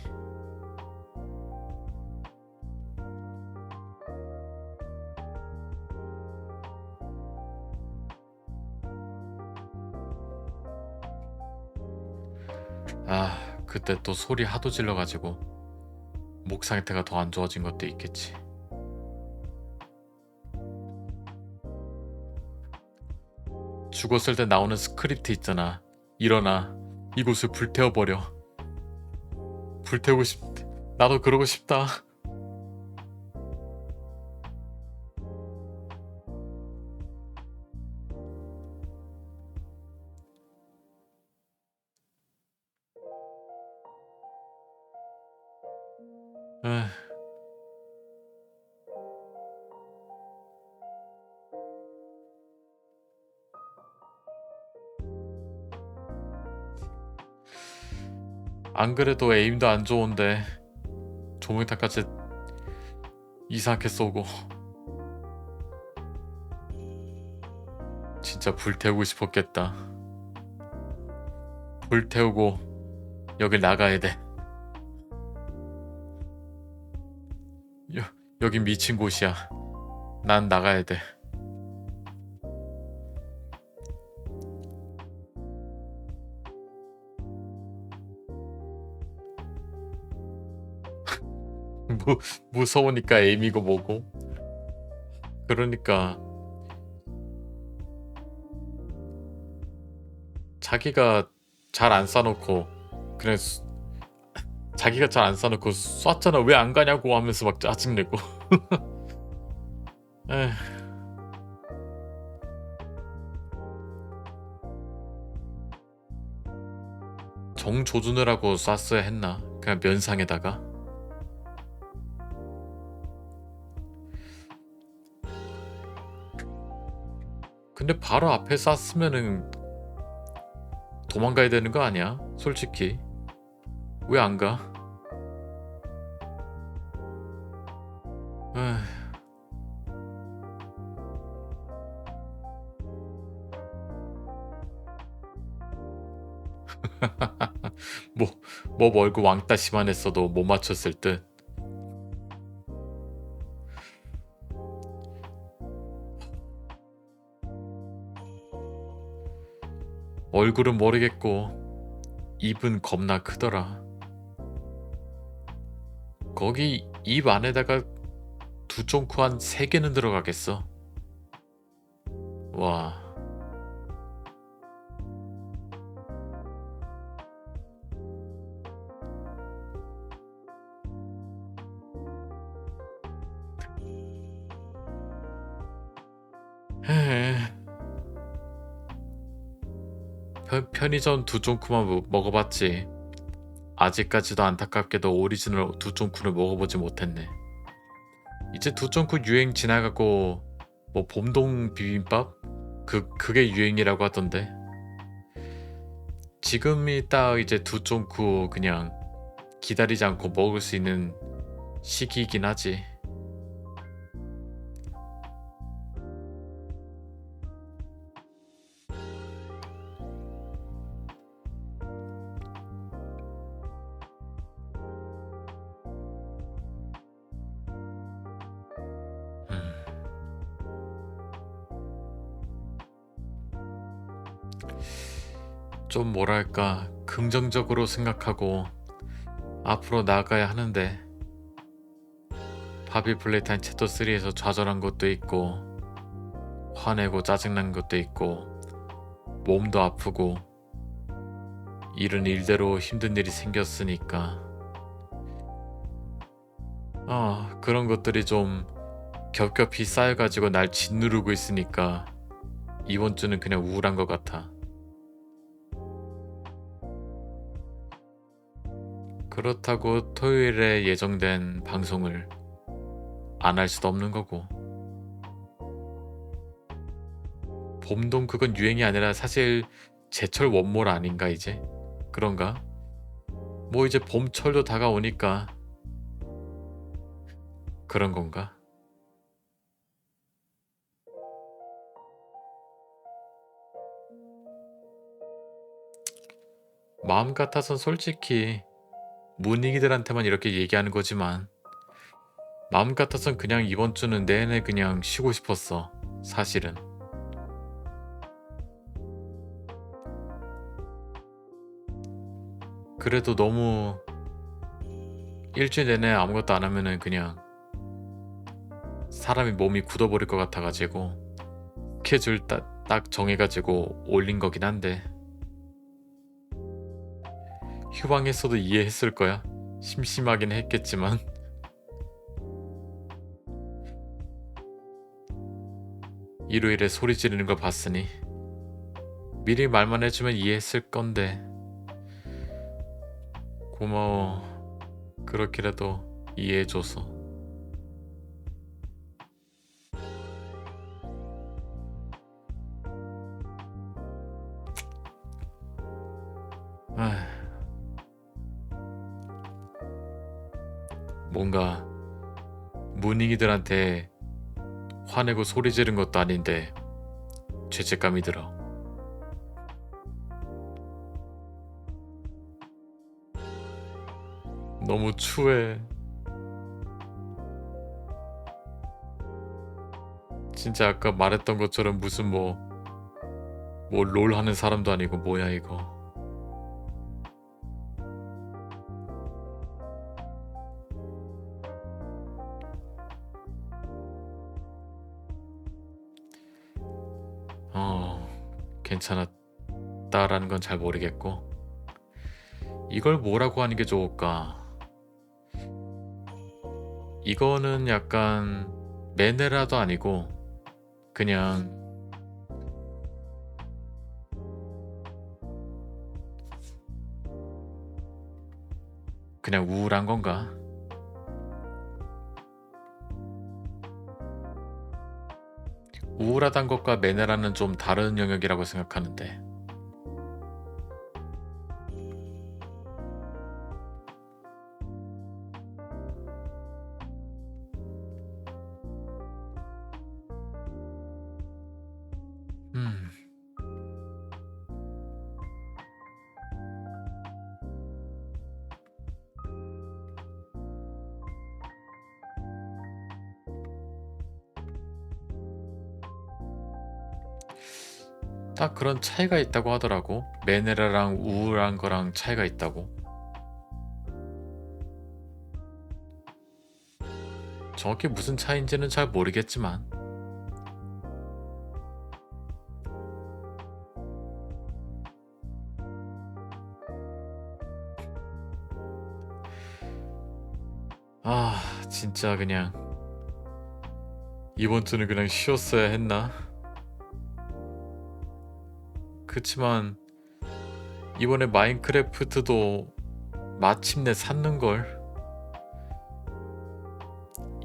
아 그때 또 소리 하도 질러가지고 목 상태가 더 안 좋아진 것도 있겠지. 죽었을 때 나오는 스크립트 있잖아. 일어나 이곳을 불태워버려. 불태우고 싶 나도 그러고 싶다. 에휴, 안 그래도 에임도 안 좋은데 조명탄까지 이상하게 쏘고 진짜 불태우고 싶었겠다. 불태우고 여길 나가야 돼. 여긴 미친 곳이야. 난 나가야 돼. 무서우니까 에임이고 뭐고. 그러니까 자기가 잘 안 쏴놓고 그냥 자기가 잘 안 쏴놓고 쐈잖아 왜 안 가냐고 하면서 막 짜증내고. 에휴, 정 조준을 하고 쐈어야 했나? 그냥 면상에다가. 근데 바로 앞에 쐈으면은 도망가야 되는 거 아니야? 솔직히 왜 안 가? 에휴, 뭐, 뭐 멀고 왕따시만 했어도 못 맞췄을 듯. 얼굴은 모르겠고 입은 겁나 크더라. 거기 입 안에다가 두 쫑쿠 한 3개는 들어가겠어. 와. 헤. 편의점 두 쫑쿠만 먹어봤지. 아직까지도 안타깝게도 오리지널 두 쫑쿠를 먹어보지 못했네. 이제 두 쫑쿠 유행 지나가고 뭐 봄동 비빔밥? 그게 유행이라고 하던데. 지금이 딱 이제 두 쫑쿠 그냥 기다리지 않고 먹을 수 있는 시기이긴 하지. 좀 뭐랄까 긍정적으로 생각하고 앞으로 나아가야 하는데 바비 플레이타임 챕터 3에서 좌절한 것도 있고 화내고 짜증난 것도 있고 몸도 아프고 일은 일대로 힘든 일이 생겼으니까 그런 것들이 좀 겹겹이 쌓여가지고 날 짓누르고 있으니까 이번 주는 그냥 우울한 것 같아. 그렇다고 토요일에 예정된 방송을 안 할 수도 없는 거고. 봄동 그건 유행이 아니라 사실 제철 원몰 아닌가 이제? 그런가? 뭐 이제 봄철도 다가오니까 그런 건가? 마음 같아선 솔직히 문익이들한테만 이렇게 얘기하는 거지만 마음 같아선 그냥 이번 주는 내내 그냥 쉬고 싶었어. 사실은. 그래도 너무 일주일 내내 아무것도 안 하면은 그냥 사람이 몸이 굳어버릴 것 같아가지고 스케줄 딱 정해가지고 올린 거긴 한데 휴방했어도 이해했을 거야. 심심하긴 했겠지만 일요일에 소리 지르는 걸 봤으니 미리 말만 해주면 이해했을 건데 고마워. 그렇게라도 이해해줘서. 아, 뭔가 문익이들한테 화내고 소리 지른 것도 아닌데 죄책감이 들어. 너무 추해. 진짜 아까 말했던 것처럼 무슨 뭐 롤 하는 사람도 아니고 뭐야 이거. 괜찮았다라는 건 잘 모르겠고 이걸 뭐라고 하는 게 좋을까? 이거는 약간 매너라도 아니고 그냥 우울한 건가? 우울하단 것과 매너라는 좀 다른 영역이라고 생각하는데 음, 딱 그런 차이가 있다고 하더라고. 매너랑 우울한 거랑 차이가 있다고. 정확히 무슨 차이인지는 잘 모르겠지만 진짜 그냥 이번 주는 그냥 쉬었어야 했나? 그치만 이번에 마인크래프트도 마침내 샀는걸.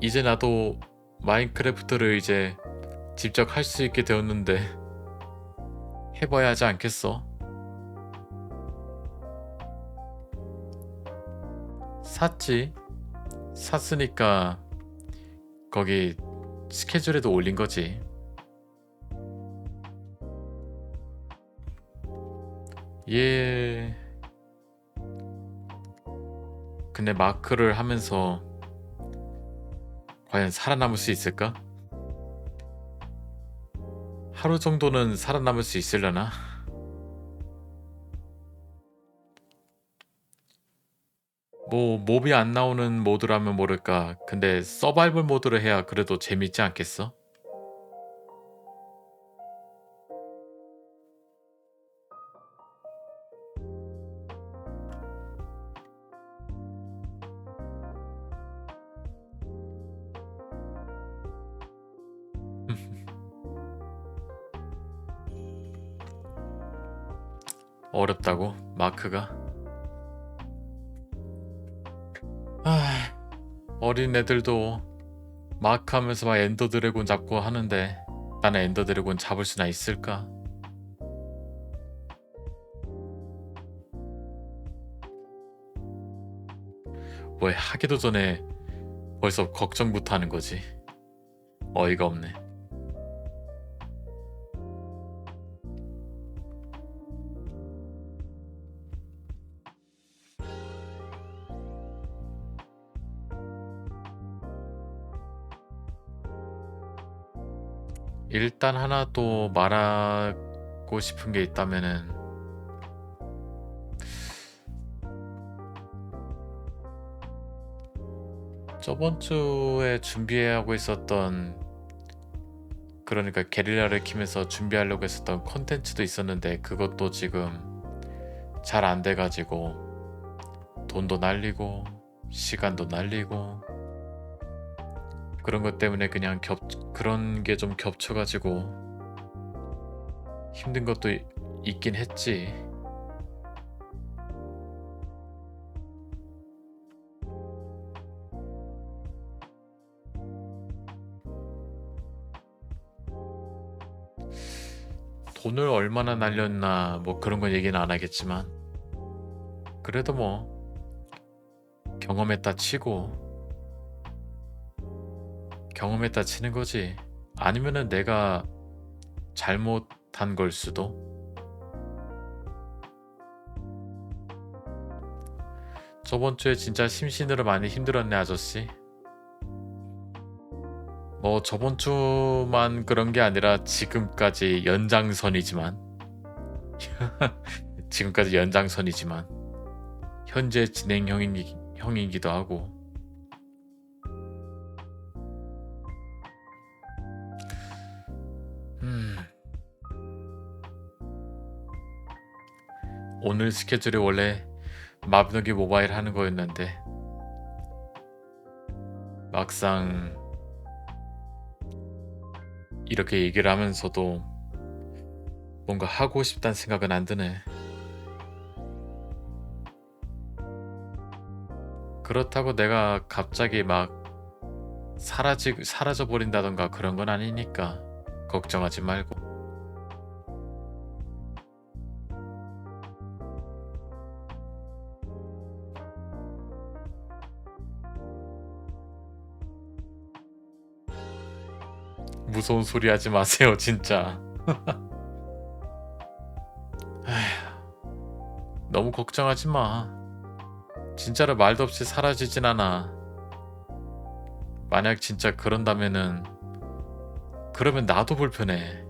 이제 나도 마인크래프트를 이제 직접 할 수 있게 되었는데 해봐야 하지 않겠어? 샀지. 샀으니까 거기 스케줄에도 올린 거지. 얘 근데 마크를 하면서 과연 살아남을 수 있을까? 하루 정도는 살아남을 수 있으려나? 뭐 몹이 안 나오는 모드라면 모를까. 근데 서바이벌 모드를 해야 그래도 재밌지 않겠어? 어렵다고? 마크가? 아, 어린 애들도 마크 하면서 막 엔더 드래곤 잡고 하는데 나는 엔더 드래곤 잡을 수나 있을까? 왜 하기도 전에 벌써 걱정부터 하는 거지? 어이가 없네. 일단 하나 또 말하고 싶은 게 있다면은 저번 주에 준비하고 있었던, 그러니까 게릴라를 키면서 준비하려고 했었던 콘텐츠도 있었는데 그것도 지금 잘 안 돼가지고 돈도 날리고 시간도 날리고 그런 것 때문에 그냥 그런 게 좀 겹쳐가지고 힘든 것도 있긴 했지. 돈을 얼마나 날렸나 뭐 그런 건 얘기는 안 하겠지만 그래도 뭐 경험했다 치고 경험했다 치는 거지. 아니면은 내가 잘못한 걸 수도. 저번 주에 진짜 심신으로 많이 힘들었네 아저씨. 뭐 저번 주만 그런 게 아니라 지금까지 연장선이지만 지금까지 연장선이지만 현재 진행형이기도 하고. 음, 오늘 스케줄이 원래 마비노기 모바일 하는 거였는데 막상 이렇게 얘기를 하면서도 뭔가 하고 싶다는 생각은 안 드네. 그렇다고 내가 갑자기 막 사라져 버린다던가 그런 건 아니니까 걱정하지 말고. 무서운 소리 하지 마세요 진짜. 에휴, 너무 걱정하지 마. 진짜로 말도 없이 사라지진 않아. 만약 진짜 그런다면은 그러면 나도 불편해.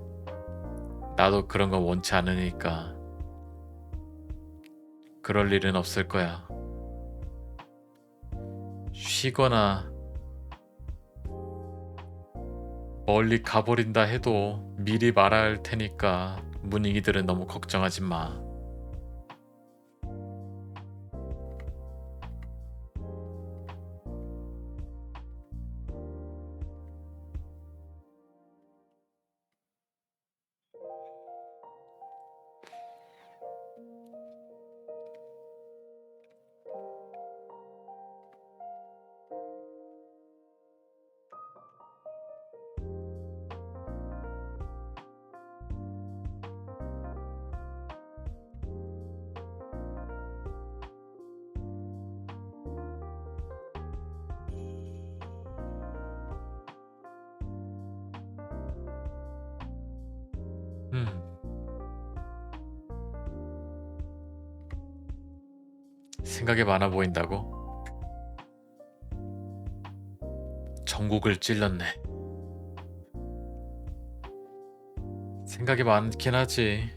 나도 그런 거 원치 않으니까 그럴 일은 없을 거야. 쉬거나 멀리 가버린다 해도 미리 말할 테니까 문익이들은 너무 걱정하지 마. 음, 생각이 많아 보인다고? 전국을 찔렀네. 생각이 많긴 하지.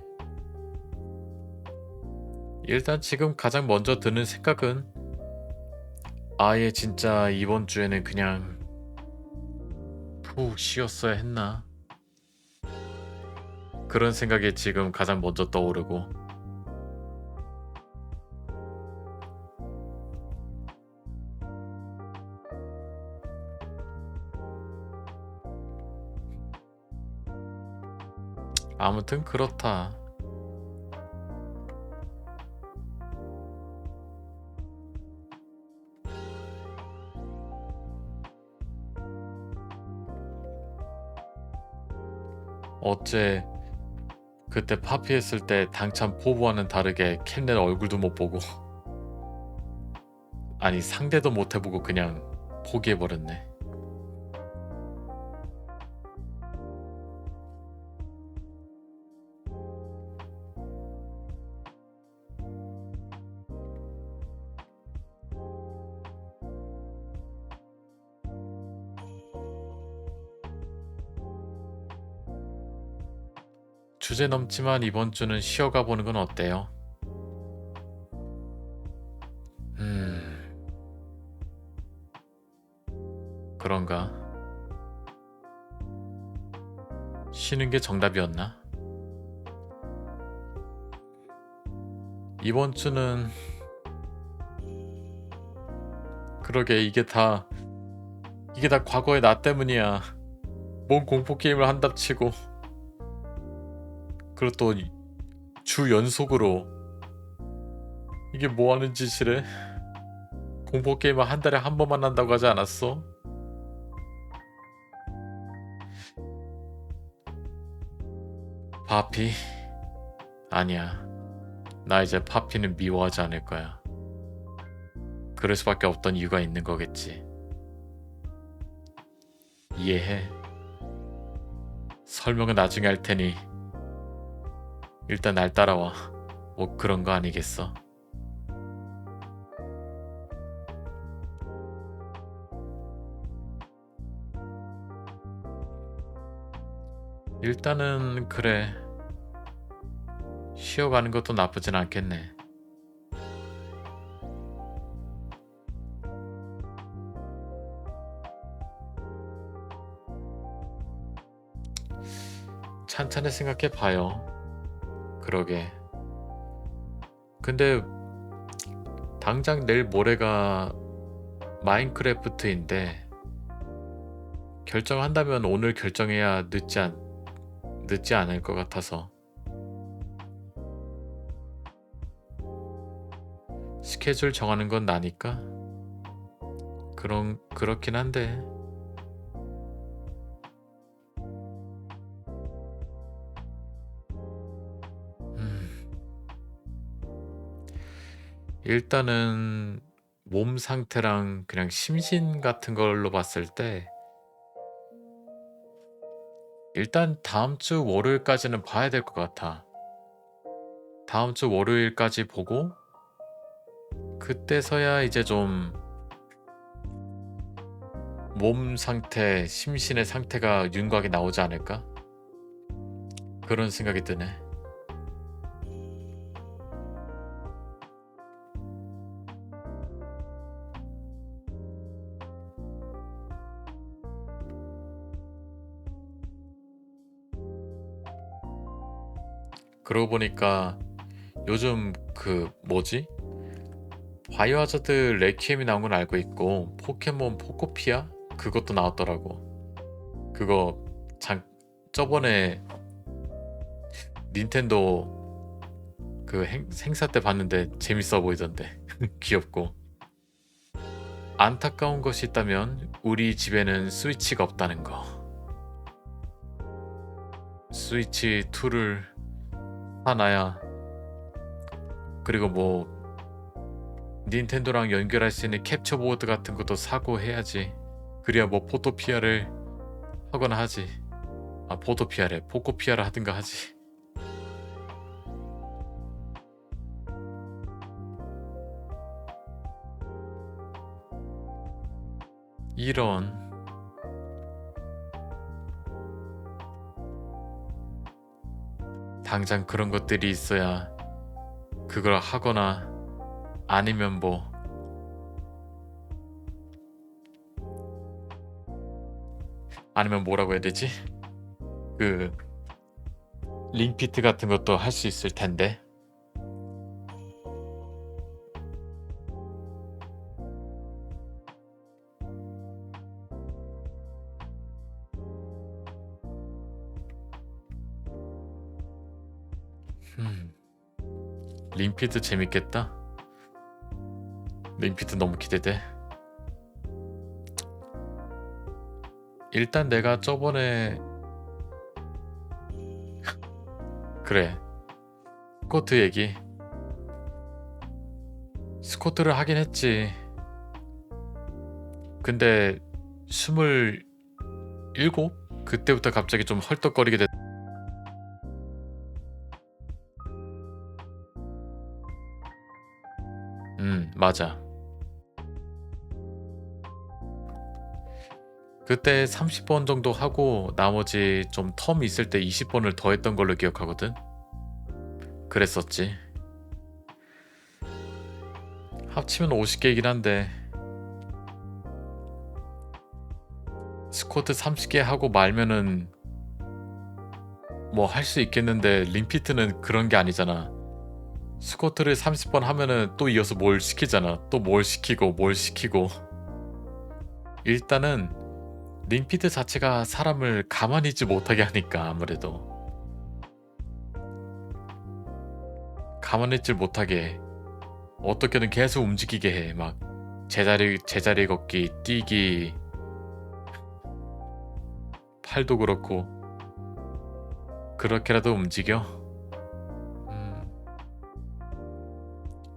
일단 지금 가장 먼저 드는 생각은 아예 진짜 이번 주에는 그냥 푹 쉬었어야 했나? 그런 생각이 지금 가장 먼저 떠오르고. 아무튼 그렇다. 어째 그때 파피 했을 때 당찬 포부와는 다르게 캔넬 얼굴도 못 보고 아니 상대도 못 해보고 그냥 포기해버렸네. 주제 넘지만 이번 주는 쉬어가 보는 건 어때요? 그런가? 쉬는 게 정답이었나? 이번 주는 그러게 이게 다 과거의 나 때문이야. 뭔 공포 게임을 한답치고 그리고 또 주 연속으로 이게 뭐 하는 짓이래? 공포 게임을 한 달에 한 번만 한다고 하지 않았어? 파피? 아니야. 나 이제 파피는 미워하지 않을 거야. 그럴 수밖에 없던 이유가 있는 거겠지. 이해해. 설명은 나중에 할 테니 일단 날 따라와. 뭐 그런 거 아니겠어? 일단은 그래. 쉬어가는 것도 나쁘진 않겠네. 찬찬히 생각해 봐요. 그러게. 근데 당장 내일 모레가 마인크래프트인데 결정한다면 오늘 결정해야 늦지 않을 것 같아서. 스케줄 정하는 건 나니까. 그렇긴 한데. 일단은 몸 상태랑 그냥 심신 같은 걸로 봤을 때 일단 다음 주 월요일까지는 봐야 될 것 같아. 다음 주 월요일까지 보고 그때서야 이제 좀 몸 상태, 심신의 상태가 윤곽이 나오지 않을까? 그런 생각이 드네. 그러고 보니까 요즘 그 뭐지? 바이오하자드 레퀴엠이 나온 건 알고 있고 포켓몬 포코피아? 그것도 나왔더라고. 그거 저번에 닌텐도 그 행사 때 봤는데 재밌어 보이던데. 귀엽고. 안타까운 것이 있다면 우리 집에는 스위치가 없다는 거. 스위치 2를 사놔야, 그리고 뭐 닌텐도랑 연결할 수 있는 캡처 보드 같은 것도 사고 해야지. 그래야 뭐 포토피아를 하거나 하지. 포토피아래. 포코피아를 하든가 하지. 이런. 당장 그런 것들이 있어야 그걸 하거나 아니면 아니면 뭐라고 해야 되지? 그 링피트 같은 것도 할 수 있을 텐데. 링피트 재밌겠다. 링피트 너무 기대돼. 일단 내가 저번에 그래, 스코트 얘기. 스코트를 하긴 했지. 근데 27? 그때부터 갑자기 좀 헐떡거리게 됐. 맞아. 그때 30번 정도 하고 나머지 좀 텀 있을 때 20번을 더 했던 걸로 기억하거든. 그랬었지. 합치면 50개이긴 한데 스쿼트 30개 하고 말면은 뭐 할 수 있겠는데 링피트는 그런 게 아니잖아. 스쿼트를 30번 하면은 또 이어서 뭘 시키잖아. 또 뭘 시키고 뭘 시키고. 일단은 링피트 자체가 사람을 가만히 있지 못하게 하니까 아무래도 가만히 있질 못하게 해. 어떻게든 계속 움직이게 해. 막 제자리 걷기, 뛰기, 팔도 그렇고 그렇게라도 움직여.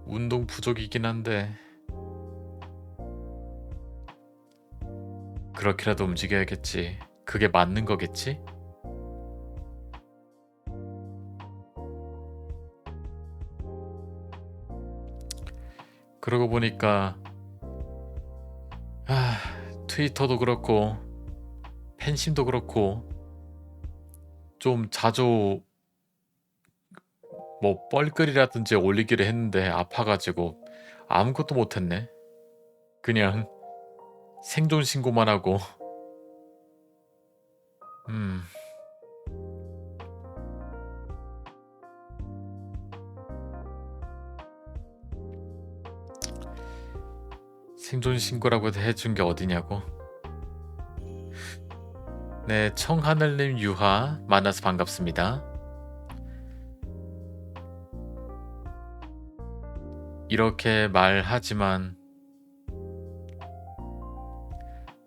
운동 부족이긴 한데 그렇게라도 움직여야겠지. 그게 맞는 거겠지? 그러고 보니까 트위터도 그렇고 팬심도 그렇고 좀 자주 뭐 뻘글이라든지 올리기를 했는데 아파가지고 아무것도 못했네. 그냥 생존 신고만 하고. 생존 신고라고 해준 게 어디냐고. 네, 청하늘님 유하 만나서 반갑습니다. 이렇게 말하지만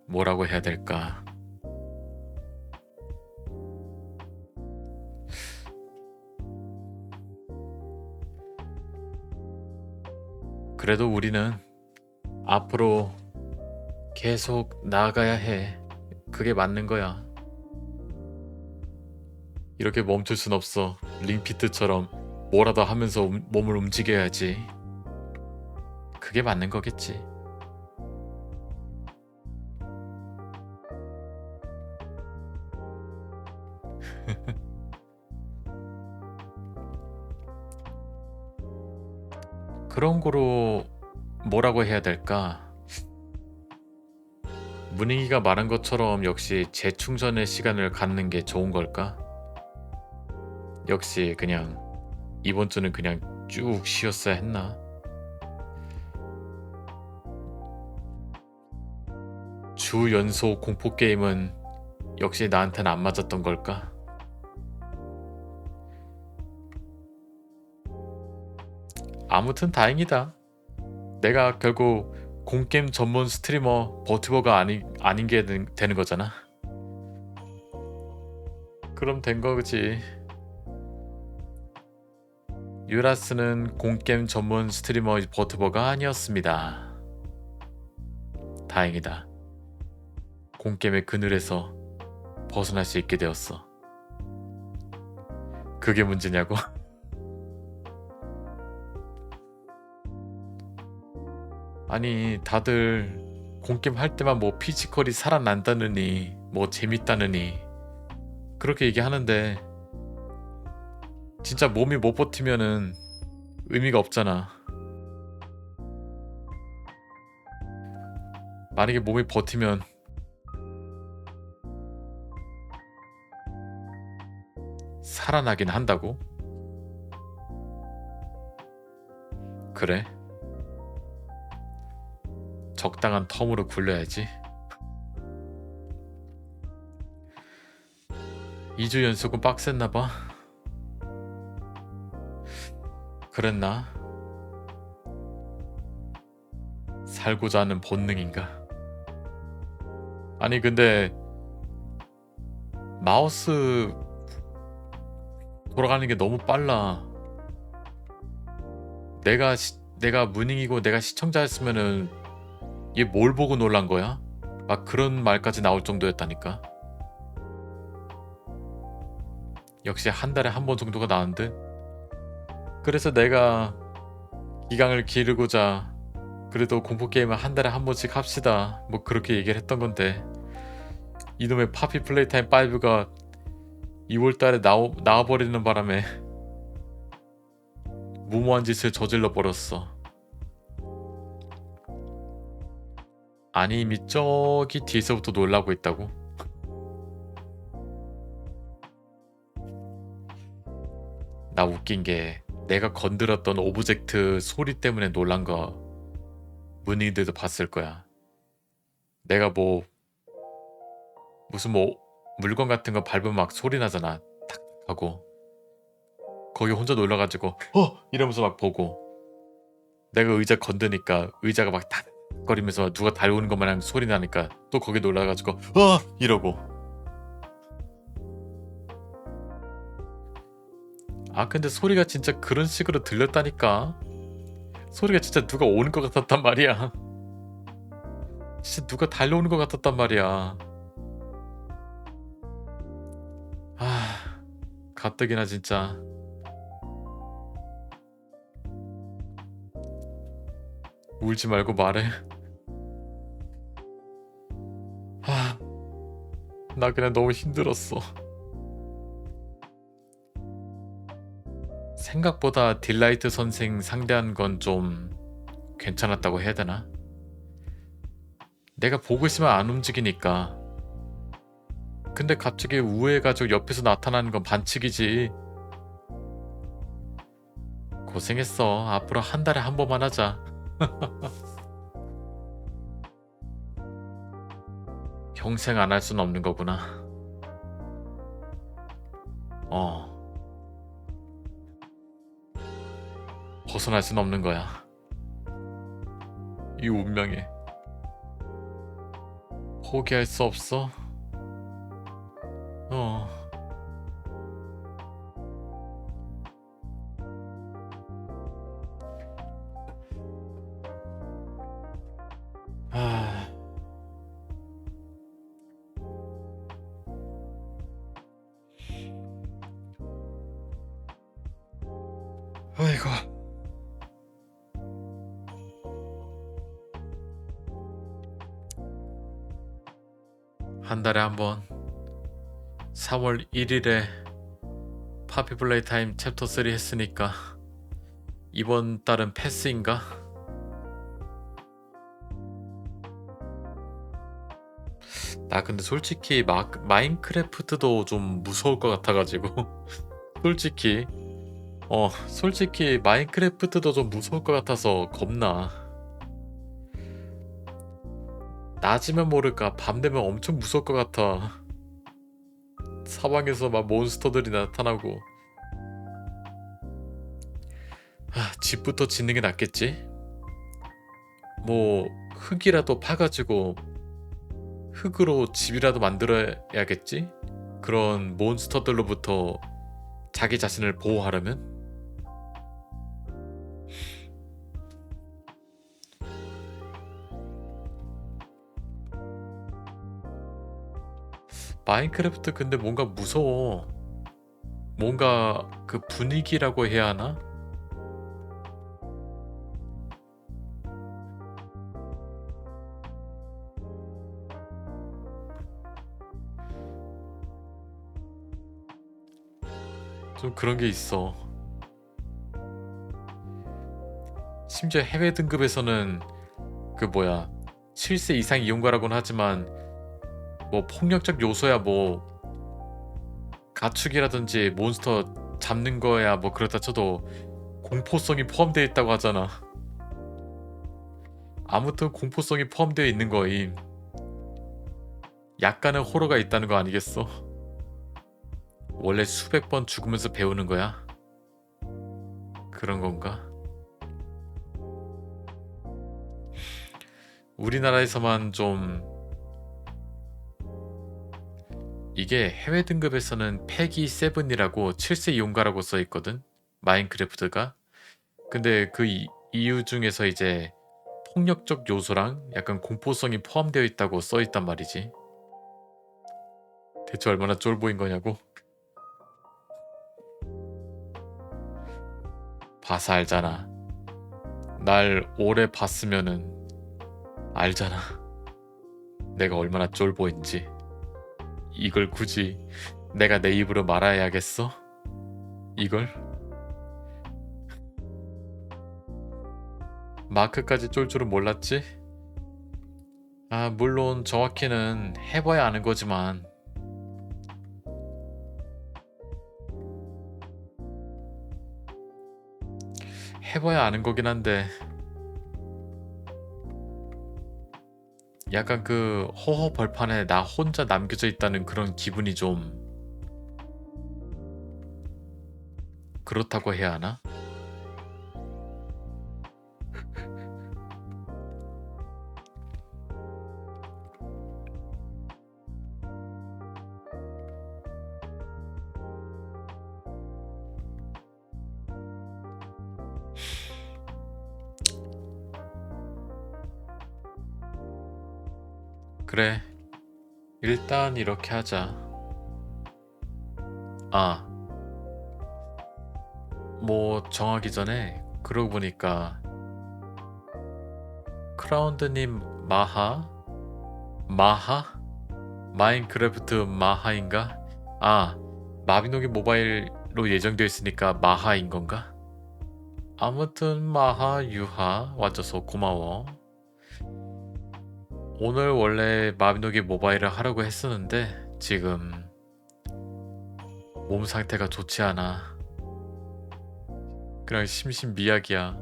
뭐라고 해야 될까? 그래도 우리는 앞으로 계속 나아가야 해. 그게 맞는 거야. 이렇게 멈출 순 없어. 링피트처럼 뭐라도 하면서 몸을 움직여야지. 그게 맞는 거겠지. 그런 거로 뭐라고 해야 될까? 문희기가 말한 것처럼 역시 재충전의 시간을 갖는 게 좋은 걸까? 역시 그냥 이번 주는 그냥 쭉 쉬었어야 했나? 주 연속 공포 게임은 역시 나한테는 안 맞았던 걸까? 아무튼 다행이다. 내가 결국 공게임 전문 스트리머 버튜버가 아닌 게 되는 거잖아. 그럼 된 거지. 유라스는 공게임 전문 스트리머 버튜버가 아니었습니다. 다행이다. 공게임의 그늘에서 벗어날 수 있게 되었어. 그게 문제냐고? 아니 다들 공게임 할 때만 뭐 피지컬이 살아난다느니 뭐 재밌다느니 그렇게 얘기하는데 진짜 몸이 못 버티면은 의미가 없잖아. 만약에 몸이 버티면 살아나긴 한다고? 그래? 적당한 텀으로 굴려야지. 2주 연속은 빡셌나봐. 그랬나? 살고자 하는 본능인가? 아니 근데 마우스 돌아가는 게 너무 빨라. 내가 문잉이고 내가 시청자였으면은 얘 뭘 보고 놀란 거야? 막 그런 말까지 나올 정도였다니까. 역시 한 달에 한 번 정도가 나은 듯. 그래서 내가 기강을 기르고자 그래도 공포게임을 한 달에 한 번씩 합시다 뭐 그렇게 얘기를 했던 건데 이놈의 파피 플레이타임 5가 2월달에 나와버리는 바람에 무모한 짓을 저질러 버렸어. 아니 이미 저기 뒤에서부터 놀라고 있다고? 나 웃긴 게 내가 건드렸던 오브젝트 소리 때문에 놀란 거 문의들도 봤을 거야. 내가 뭐 무슨 뭐 물건 같은 거 밟으면 막 소리 나잖아. 탁 하고 거기 혼자 놀라가지고 이러면서 막 보고 내가 의자 건드니까 의자가 막 탁 거리면서 누가 달려오는 것 마냥 소리 나니까 또 거기 놀라가지고 이러고. 아 근데 소리가 진짜 그런 식으로 들렸다니까. 소리가 진짜 누가 오는 것 같았단 말이야. 진짜 누가 달려오는 것 같았단 말이야. 아 가뜩이나 진짜. 울지 말고 말해. 나 그냥 너무 힘들었어. 생각보다 딜라이트 선생 상대한 건 좀 괜찮았다고 해야 되나? 내가 보고 있으면 안 움직이니까. 근데 갑자기 우회해가지고 옆에서 나타나는 건 반칙이지. 고생했어. 앞으로 한 달에 한 번만 하자. 평생 안 할 수는 없는 거구나. 벗어날 수는 없는 거야. 이 운명에. 포기할 수 없어? 아이고. 한 달에 한 번 3월 1일에 파피 플레이타임 챕터 3 했으니까 이번 달은 패스인가? 나 근데 솔직히 마인크래프트도 좀 무서울 것 같아가지고 솔직히 마인크래프트도 좀 무서울 것 같아서 겁나. 낮이면 모를까 밤 되면 엄청 무서울 것 같아. 사방에서 막 몬스터들이 나타나고. 집부터 짓는 게 낫겠지? 뭐 흙이라도 파가지고 흙으로 집이라도 만들어야겠지? 그런 몬스터들로부터 자기 자신을 보호하려면? 마인크래프트 근데 뭔가 무서워. 뭔가 그 분위기라고 해야 하나? 좀 그런 게 있어. 심지어 해외 등급에서는 그 뭐야 7세 이상 이용가라고는 하지만 뭐 폭력적 요소야 뭐 가축이라든지 몬스터 잡는 거야 뭐 그렇다 쳐도 공포성이 포함되어 있다고 하잖아. 아무튼 공포성이 포함되어 있는 거임. 약간의 호러가 있다는 거 아니겠어? 원래 수백 번 죽으면서 배우는 거야? 그런 건가? 우리나라에서만 좀 이게 해외 등급에서는 패기 7이라고 7세 이용가라고 써있거든? 마인크래프트가. 근데 그 이유 중에서 이제 폭력적 요소랑 약간 공포성이 포함되어 있다고 써있단 말이지. 대체 얼마나 쫄보인 거냐고? 봐서 알잖아. 날 오래 봤으면은 알잖아. 내가 얼마나 쫄보인지. 이걸 굳이 내가 내 입으로 말아야겠어? 이걸? 마크까지 쫄 줄은 몰랐지? 아, 물론 정확히는 해봐야 아는 거지만 해봐야 아는 거긴 한데 약간 그 허허 벌판에 나 혼자 남겨져 있다는 그런 기분이 좀 그렇다고 해야 하나? 그래, 일단 이렇게 하자. 아, 뭐 정하기 전에 그러고 보니까 크라운드님 마하? 마하? 마인크래프트 마하인가? 아, 마비노기 모바일로 예정되어 있으니까 마하인 건가? 아무튼 마하 유하 와줘서 고마워. 오늘 원래 마비노기 모바일을 하려고 했었는데 지금 몸 상태가 좋지 않아. 그냥 심신미약이야.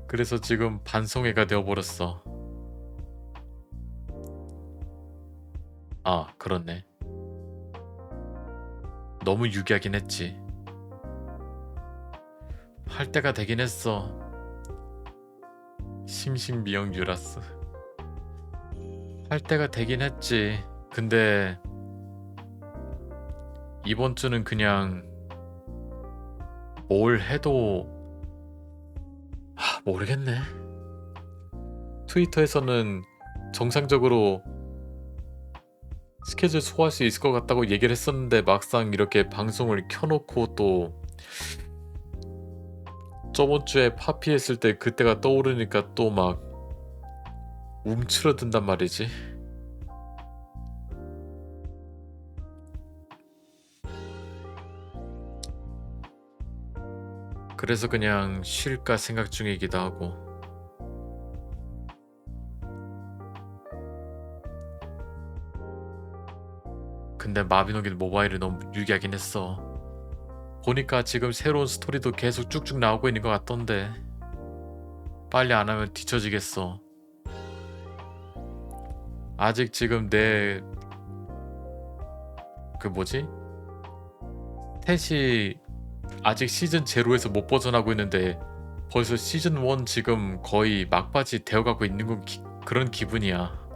그래서 지금 반송회가 되어버렸어. 아, 그렇네. 너무 유기하긴 했지. 할 때가 되긴 했어. 심신미약 유라스. 할 때가 되긴 했지. 근데 이번 주는 그냥 뭘 해도 모르겠네. 트위터에서는 정상적으로 스케줄 소화할 수 있을 것 같다고 얘기를 했었는데 막상 이렇게 방송을 켜놓고 또 저번 주에 파피 했을 때 그때가 떠오르니까 또 막 움츠러든단 말이지. 그래서 그냥 쉴까 생각 중이기도 하고. 근데 마비노기 모바일을 너무 유기하긴 했어. 보니까 지금 새로운 스토리도 계속 쭉쭉 나오고 있는 것 같던데 빨리 안 하면 뒤처지겠어. 아직 지금 내 그 뭐지? 스탯이 아직 시즌 제로에서 못 벗어나고 있는데 벌써 시즌 1 지금 거의 막바지 되어가고 있는 건 그런 기분이야.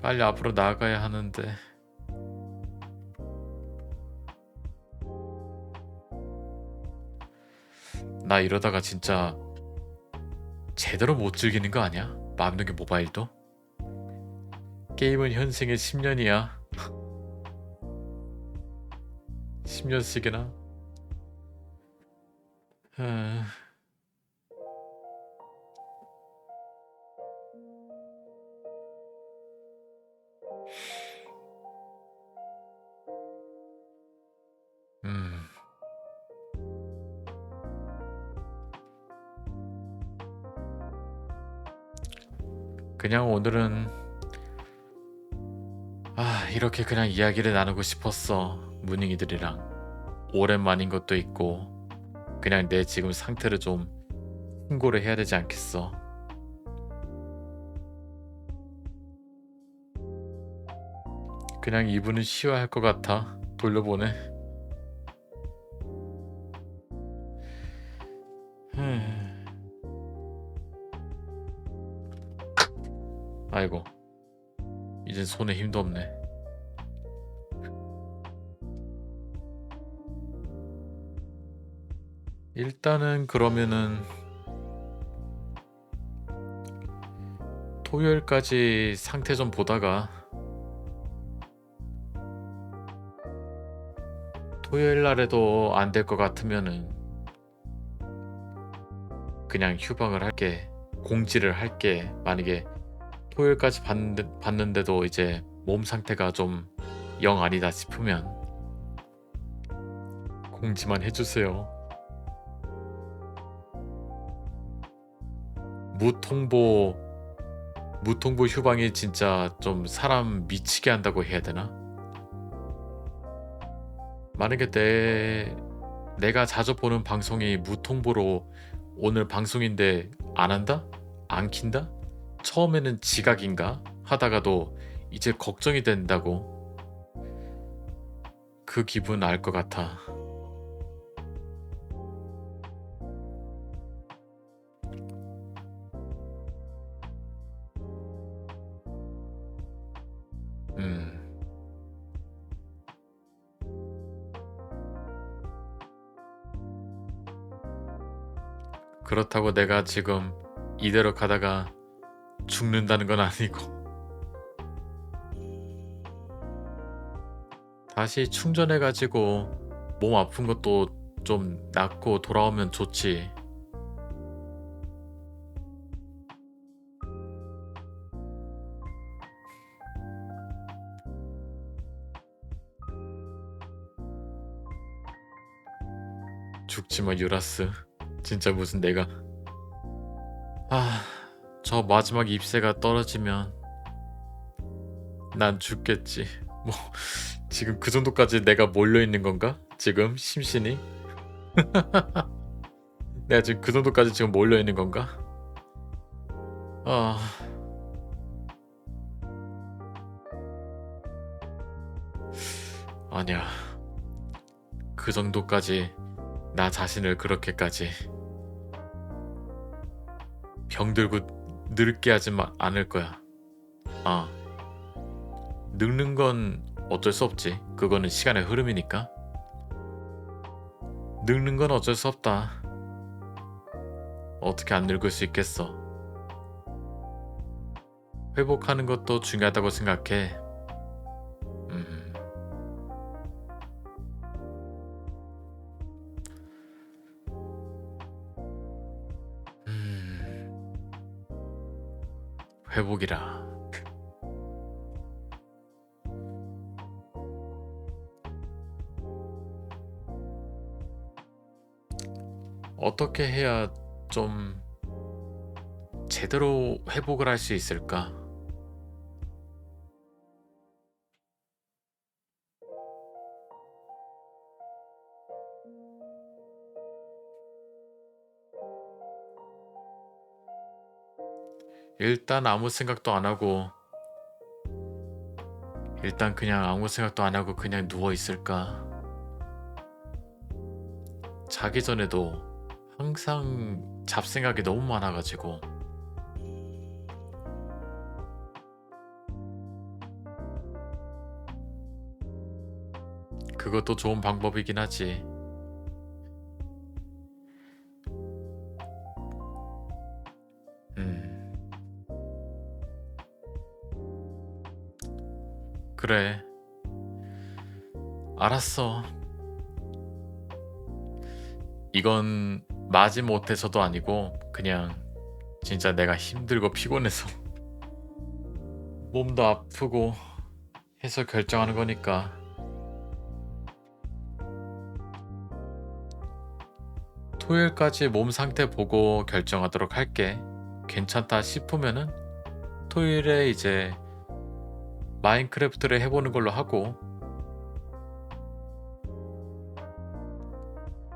빨리 앞으로 나아가야 하는데. 나 이러다가 진짜 제대로 못 즐기는 거 아니야? 마음먹이 모바일도? 게임은 현생의 10년이야. 10년씩이나? 음. 그냥 오늘은 이렇게 그냥 이야기를 나누고 싶었어. 문잉이들이랑. 오랜만인 것도 있고 그냥 내 지금 상태를 좀 신고를 해야 되지 않겠어. 그냥 이분은 쉬어야 할 것 같아. 돌려보내. 아이고, 이젠 손에 힘도 없네. 일단은 그러면은 토요일까지 상태 좀 보다가 토요일 날에도 안 될 것 같으면은 그냥 휴방을 할게. 공지를 할게. 만약에 토요일까지 봤는데도 이제 몸 상태가 좀 영 아니다 싶으면 공지만 해주세요. 무통보 휴방이 진짜 좀 사람 미치게 한다고 해야 되나? 만약에 내가 자주 보는 방송이 무통보로 오늘 방송인데 안 한다? 안 킨다? 처음에는 지각인가? 하다가도 이제 걱정이 된다고. 그 기분 알 것 같아. 그렇다고 내가 지금 이대로 가다가 죽는다는 건 아니고 다시 충전해가지고 몸 아픈 것도 좀 낫고 돌아오면 좋지. 죽지마 유라스. 진짜 무슨 내가 저 마지막 잎새가 떨어지면 난 죽겠지. 뭐 지금 그 정도까지 내가 몰려있는 건가? 지금 심신이? 내가 지금 그 정도까지 지금 몰려있는 건가? 아니야. 그 정도까지 나 자신을 그렇게까지 병들고 늙게 하지 않을 거야. 늙는 건 어쩔 수 없지. 그거는 시간의 흐름이니까. 늙는 건 어쩔 수 없다. 어떻게 안 늙을 수 있겠어. 회복하는 것도 중요하다고 생각해. 회복이라. 어떻게 해야 좀 제대로 회복을 할 수 있을까? 일단 아무 생각도 안 하고 그냥 누워 있을까? 자기 전에도 항상 잡생각이 너무 많아가지고 그것도 좋은 방법이긴 하지. 그래. 알았어. 이건 마지못해서도 아니고 그냥 진짜 내가 힘들고 피곤해서 몸도 아프고 해서 결정하는 거니까 토요일까지 몸 상태 보고 결정하도록 할게. 괜찮다 싶으면은 토요일에 이제 마인크래프트를 해보는 걸로 하고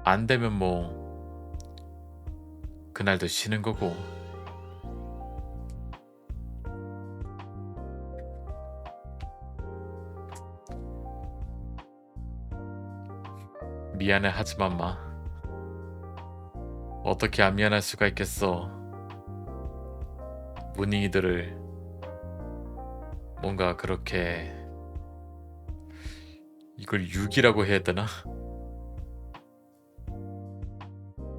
안 되면 뭐 그날도 쉬는 거고. 미안해 하지만 마. 어떻게 안 미안할 수가 있겠어. 문잉이들을 뭔가 그렇게 이걸 유기라고 해야 되나?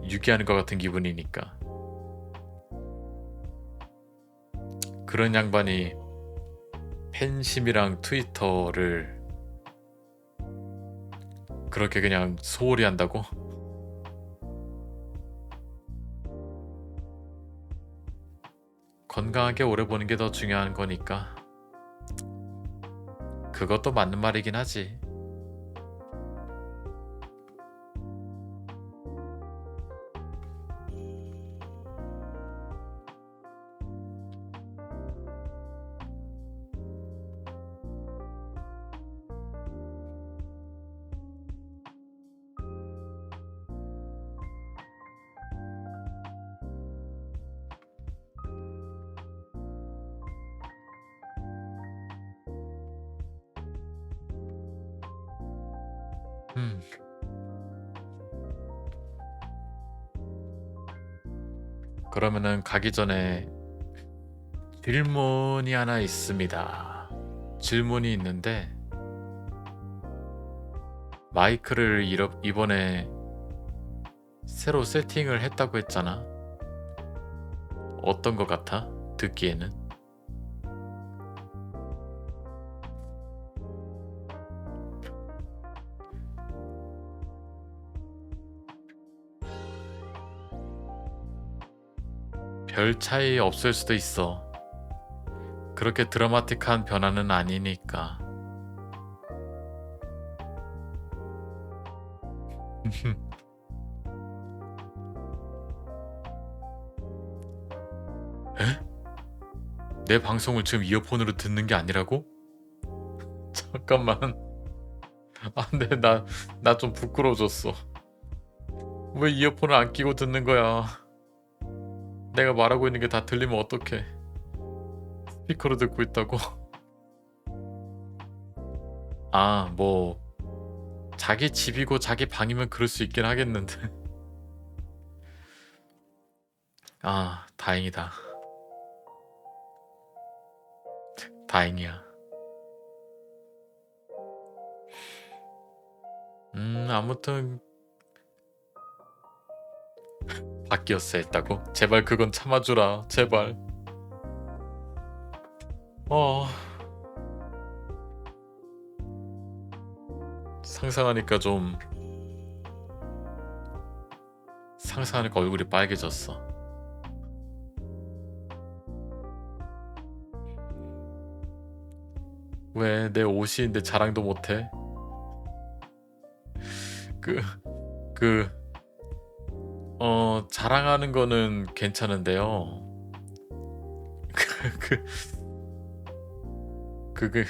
유기하는 것 같은 기분이니까. 그런 양반이 팬심이랑 트위터를 그렇게 그냥 소홀히 한다고? 건강하게 오래 보는 게 더 중요한 거니까. 그것도 맞는 말이긴 하지. 음. 그러면은 가기 전에 질문이 하나 있습니다. 질문이 있는데 마이크를 이번에 새로 세팅을 했다고 했잖아. 어떤 것 같아? 듣기에는? 별 차이 없을 수도 있어. 그렇게 드라마틱한 변화는 아니니까. 에? 내 방송을 지금 이어폰으로 듣는 게 아니라고? 잠깐만. 아, 근데 나 좀 부끄러워졌어. 왜 이어폰을 안 끼고 듣는 거야? 내가 말하고 있는 게 다 들리면 어떡해? 스피커로 듣고 있다고? 아, 뭐 자기 집이고 자기 방이면 그럴 수 있긴 하겠는데. 아, 다행이다. 다행이야. 아무튼 바뀌었어 했다고? 제발 그건 참아주라. 제발. 어, 상상하니까 좀 상상하니까 얼굴이 빨개졌어. 왜 내 옷인데 자랑도 못해? 그, 그, 자랑하는 거는 괜찮은데요. 그, 그,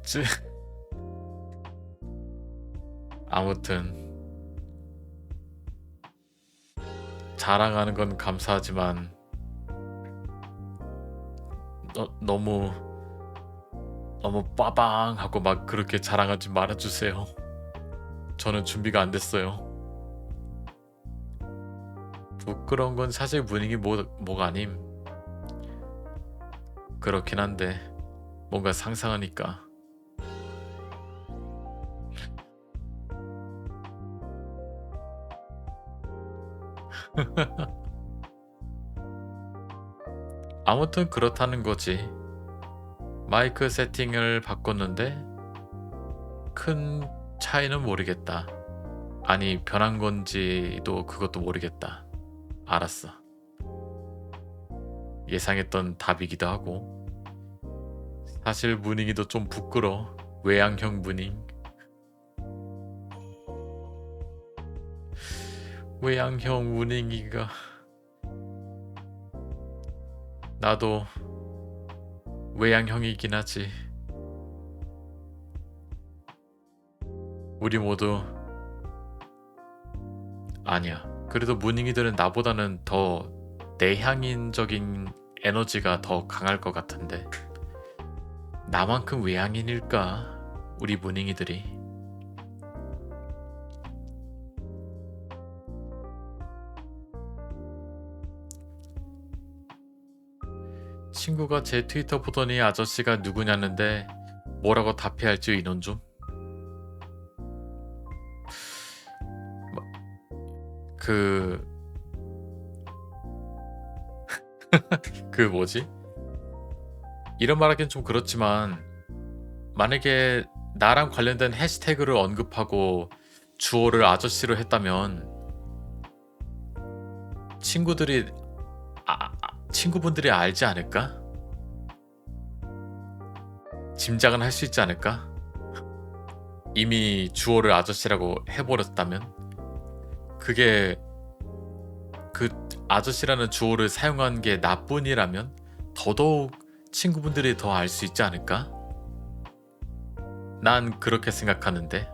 쯔- 아무튼, 자랑하는 건 감사하지만, 너무, 너무 빠방하고 막 그렇게 자랑하지 말아주세요. 저는 준비가 안 됐어요. 부끄러운 건 사실 분위기 뭐가 아님. 그렇긴 한데, 뭔가 상상하니까. 아무튼 그렇다는 거지. 마이크 세팅을 바꿨는데 큰 차이는 모르겠다. 아니, 변한 건지도 그것도 모르겠다. 알았어. 예상했던 답이기도 하고. 사실 무닝이도 좀 부끄러워. 외향형 무닝. 외향형 무닝이가 나도 외향형이긴 하지. 우리 모두 아니야. 그래도 무닝이들은 나보다는 더 내향인적인 에너지가 더 강할 것 같은데. 나만큼 외향인일까? 우리 무닝이들이. 친구가 제 트위터 보더니 아저씨가 누구냐는데 뭐라고 답해야 할지 의논 좀. 그... 그 뭐지? 이런 말하기는 좀 그렇지만 만약에 나랑 관련된 해시태그를 언급하고 주어를 아저씨로 했다면 친구들이 친구분들이 알지 않을까? 짐작은 할 수 있지 않을까? 이미 주어를 아저씨라고 해버렸다면? 그게 그 아저씨라는 주어를 사용한 게 나뿐이라면 더더욱 친구분들이 더 알 수 있지 않을까? 난 그렇게 생각하는데.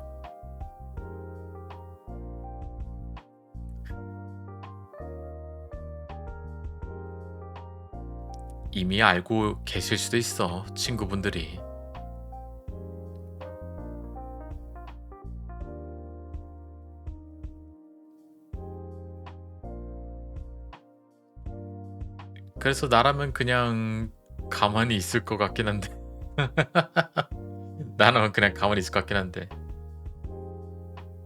이미 알고 계실 수도 있어, 친구분들이. 그래서 나라면 그냥 가만히 있을 것 같긴 한데. 나라면 그냥 가만히 있을 것 같긴 한데.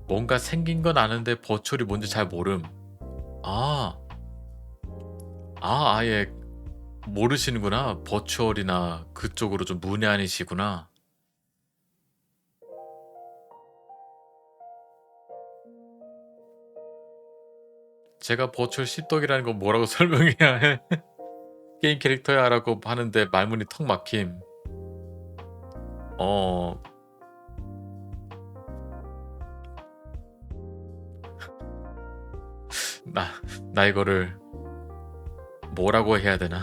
뭔가 생긴 건 아는데 버추얼이 뭔지 잘 모름. 아, 아예 모르시는구나. 버추얼이나 그쪽으로 좀 문외한이시구나. 제가 버추얼 씹덕이라는 건 뭐라고 설명해야 해? 게임 캐릭터야 라고 하는데 말문이 턱 막힘. 어, 나, 나 이거를 뭐라고 해야 되나?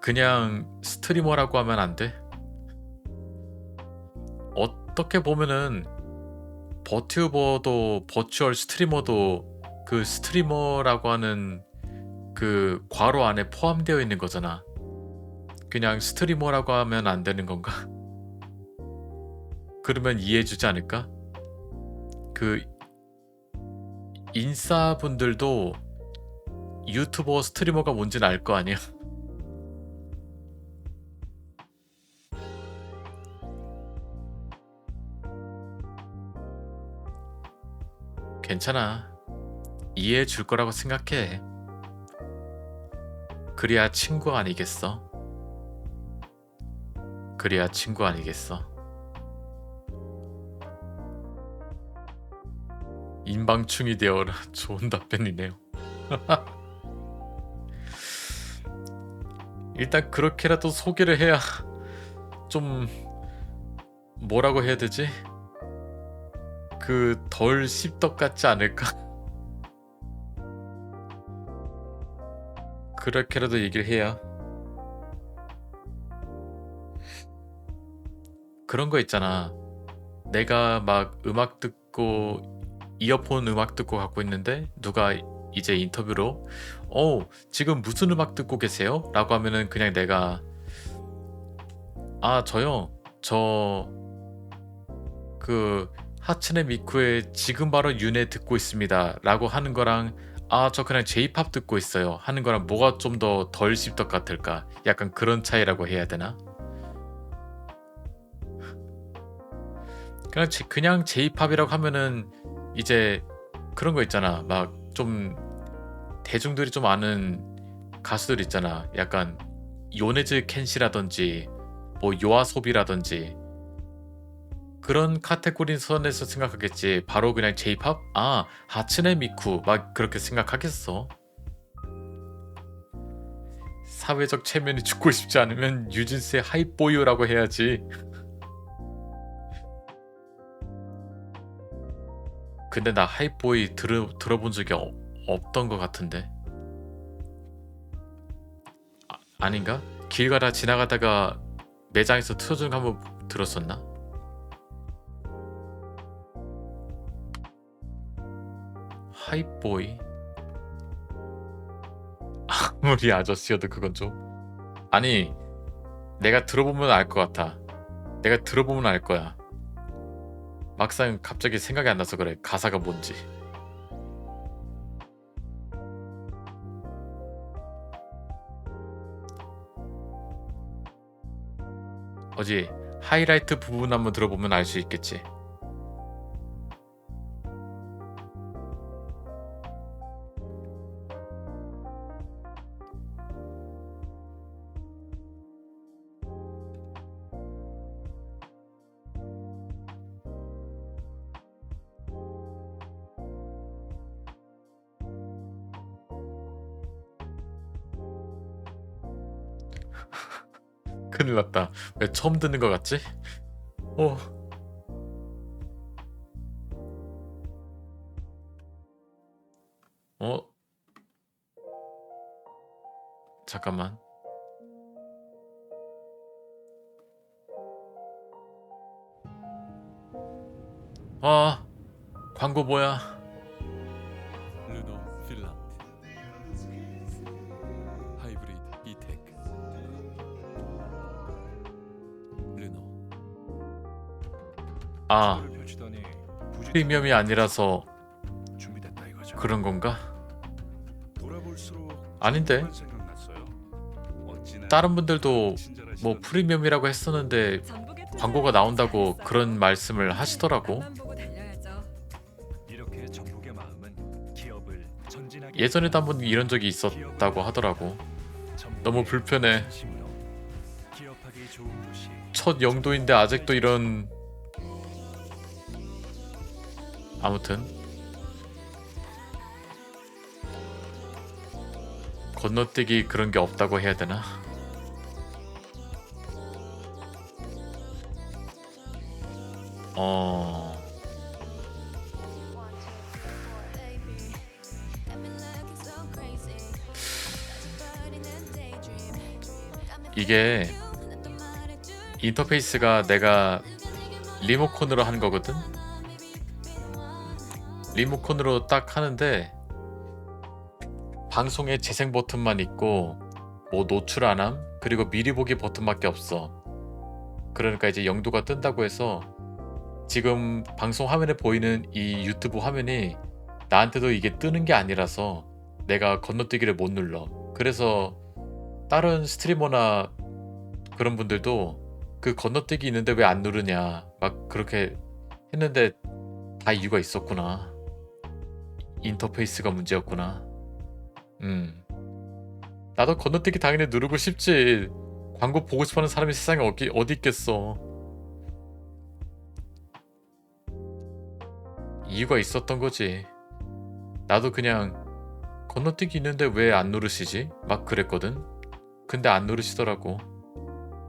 그냥 스트리머라고 하면 안 돼? 어떻게 보면은 버튜버도 버추얼 스트리머도 그 스트리머라고 하는 그 괄호 안에 포함되어 있는 거잖아. 그냥 스트리머라고 하면 안 되는 건가? 그러면 이해해주지 않을까? 그 인싸분들도 유튜버 스트리머가 뭔지는 알 거 아니야? 괜찮아. 이해해 줄 거라고 생각해. 그래야 친구 아니겠어? 그래야 친구 아니겠어? 인방충이 되어라. 좋은 답변이네요. 일단 그렇게라도 소개를 해야 좀 뭐라고 해야 되지? 그 덜 씹덕 같지 않을까? 그렇게라도 얘기를 해야. 그런 거 있잖아. 내가 막 음악 듣고 이어폰 음악 듣고 갖고 있는데 누가 이제 인터뷰로 지금 무슨 음악 듣고 계세요? 라고 하면은 그냥 내가 저요. 저 그 하츠네 미쿠의 지금 바로 윤회 듣고 있습니다. 라고 하는 거랑 저 그냥 제이팝 듣고 있어요. 하는 거랑 뭐가 좀 더 덜 씹덕 같을까? 약간 그런 차이라고 해야 되나? 그냥 제이팝이라고 하면은 이제 그런 거 있잖아. 막 좀 대중들이 좀 아는 가수들 있잖아. 약간 요네즈 켄시라든지 뭐 요아소비라든지 그런 카테고리 선에서 생각하겠지. 바로 그냥 제이팝? 하츠네 미쿠 막 그렇게 생각하겠어. 사회적 체면이 죽고 싶지 않으면 뉴진스의 하이보이라고 해야지. 근데 나 하이보이 들어본 적이 없던 것 같은데. 아닌가? 길 가다 지나가다가 매장에서 틀어주는 거 한번 들었었나? 하이보이? 아무리 아저씨여도 그건 좀. 아니, 내가 들어보면 알 것 같아. 내가 들어보면 알 거야. 막상 갑자기 생각이 안 나서 그래. 가사가 뭔지. 어지 하이라이트 부분 한번 들어보면 알 수 있겠지. 큰일 났다. 왜 처음 듣는 것 같지? 어, 어, 잠깐만. 아, 광고 뭐야? 르노 필란트 하이브리드 이테크 르노 아, 차를 펼치더니 프리미엄이 아니라서 준비됐다 이거죠. 그런 건가? 돌아볼수록 아닌데. 정말 생각났어요. 어찌나 다른 분들도 친절하시던지. 뭐 프리미엄이라고 했었는데 광고가 나온다고 그런 말씀을 하시더라고. 이렇게 정복의 마음은 기업을 전진하게 예전에도 한번 이런 적이 있었다고 하더라고. 너무 불편해. 진심으로 기업하기 좋은 도시. 첫 영도인데 아직도 이런. 아무튼 건너뛰기 그런 게 없다고 해야 되나? 어... 이게 인터페이스가 내가 리모컨으로 한 거거든? 리모컨으로 딱 하는데 방송에 재생 버튼만 있고 뭐 노출 안함 그리고 미리 보기 버튼밖에 없어. 그러니까 이제 영도가 뜬다고 해서 지금 방송 화면에 보이는 이 유튜브 화면이 나한테도 이게 뜨는 게 아니라서 내가 건너뛰기를 못 눌러. 그래서 다른 스트리머나 그런 분들도 그 건너뛰기 있는데 왜 안 누르냐 막 그렇게 했는데 다 이유가 있었구나. 인터페이스가 문제였구나. 나도 건너뛰기 당연히 누르고 싶지. 광고 보고 싶어하는 사람이 세상에 어디 있겠어. 이유가 있었던 거지. 나도 그냥 건너뛰기 있는데 왜 안 누르시지? 막 그랬거든. 근데 안 누르시더라고.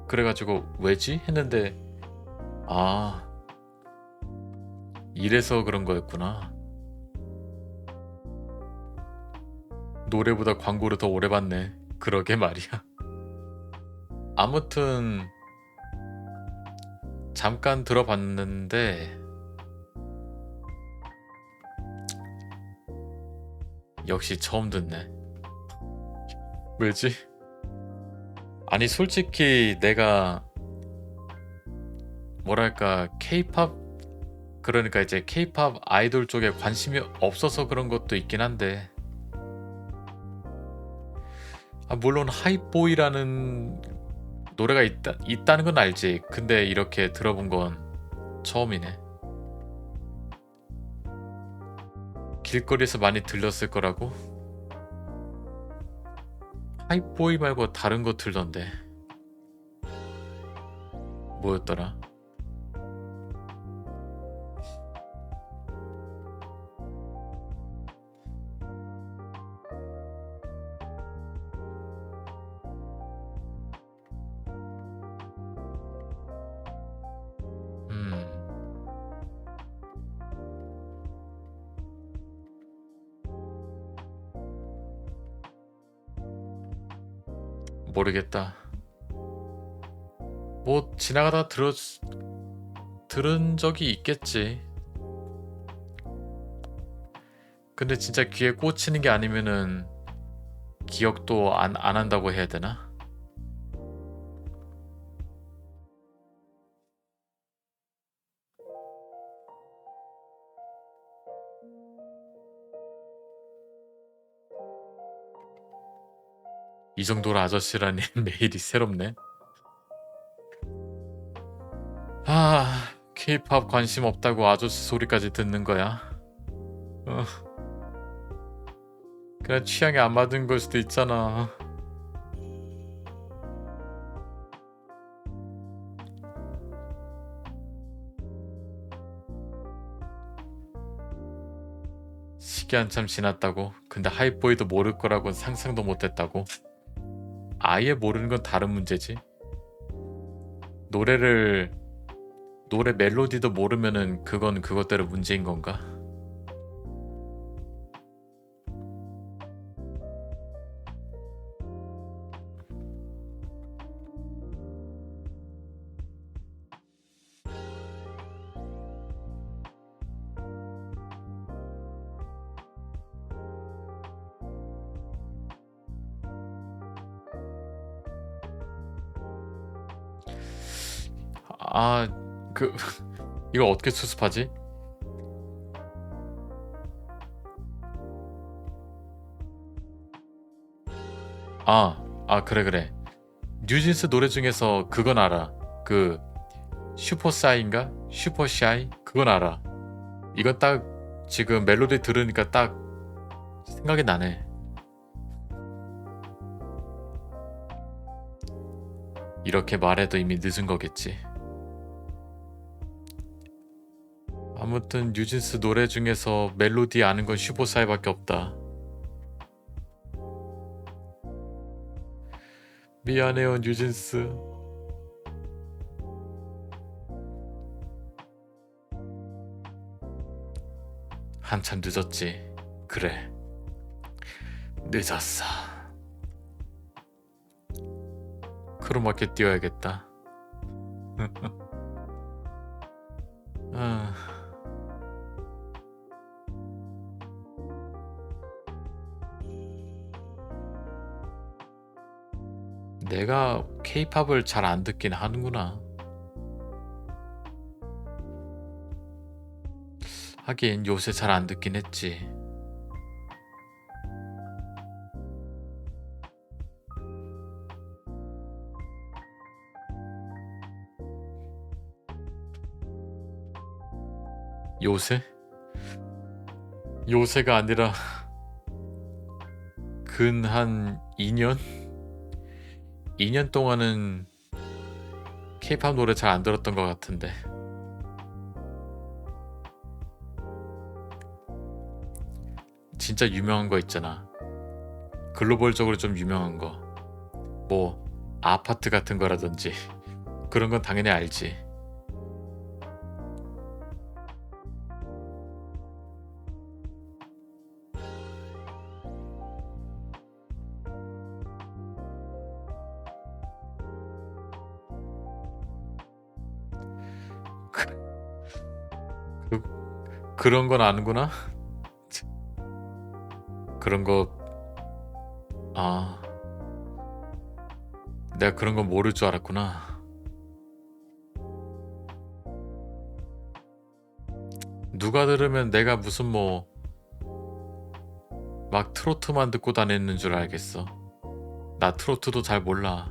그래가지고 왜지? 했는데 아, 이래서 그런 거였구나. 노래보다 광고를 더 오래 봤네. 그러게 말이야. 아무튼 잠깐 들어봤는데 역시 처음 듣네. 왜지? 아니 솔직히 내가 뭐랄까 케이팝 그러니까 이제 케이팝 아이돌 쪽에 관심이 없어서 그런 것도 있긴 한데 물론 하이보이라는 노래가 있다는 건 알지. 근데 이렇게 들어본 건 처음이네. 길거리에서 많이 들렸을 거라고? 하이보이 말고 다른 거 들던데. 뭐였더라? 모르겠다. 뭐 지나가다 들은 적이 있겠지. 근데 진짜 귀에 꽂히는 게 아니면은 기억도 안 한다고 해야 되나? 이 정도로 아저씨라니 매일이 새롭네. 케이팝 관심 없다고 아저씨 소리까지 듣는 거야. 어, 그냥 취향에 안 맞은 걸 수도 있잖아. 시기 한참 지났다고? 근데 하이보이도 모를 거라고는 상상도 못했다고? 아예 모르는 건 다른 문제지. 노래 멜로디도 모르면은 그건 그것대로 문제인 건가? 아, 그 이거 어떻게 수습하지? 그래. 뉴진스 노래 중에서 그건 알아. 그 슈퍼사이인가? 슈퍼샤이? 그건 알아. 이건 딱 지금 멜로디 들으니까 딱 생각이 나네. 이렇게 말해도 이미 늦은 거겠지. 아무튼 뉴진스 노래 중에서 멜로디 아는 건 슈퍼사이밖에 없다. 미안해요, 뉴진스. 한참 늦었지. 그래, 늦었어. 크로마키 띄워야겠다. 아, 내가 케이팝을 잘 안 듣긴 하는구나. 하긴 요새 잘 안 듣긴 했지. 요새? 요새가 아니라 근 한 2년? 2년 동안은 케이팝 노래 잘 안 들었던 것 같은데. 진짜 유명한 거 있잖아. 글로벌적으로 좀 유명한 거. 뭐 아파트 같은 거라든지 그런 건 당연히 알지. 그, 그런 건 아는구나? 그런 거, 아, 내가 그런 건 모를 줄 알았구나. 누가 들으면 내가 무슨 뭐, 막 트로트만 듣고 다니는 줄 알겠어. 나 트로트도 잘 몰라.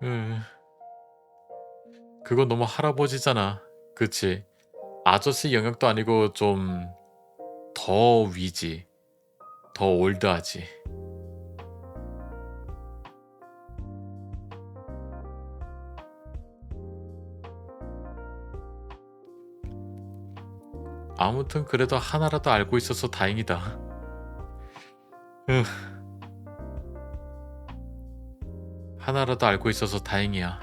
음, 그건 너무 할아버지잖아. 그치? 아저씨 영역도 아니고 좀 더 위지. 더 올드하지. 아무튼 그래도 하나라도 알고 있어서 다행이다. 으, 하나라도 알고 있어서 다행이야.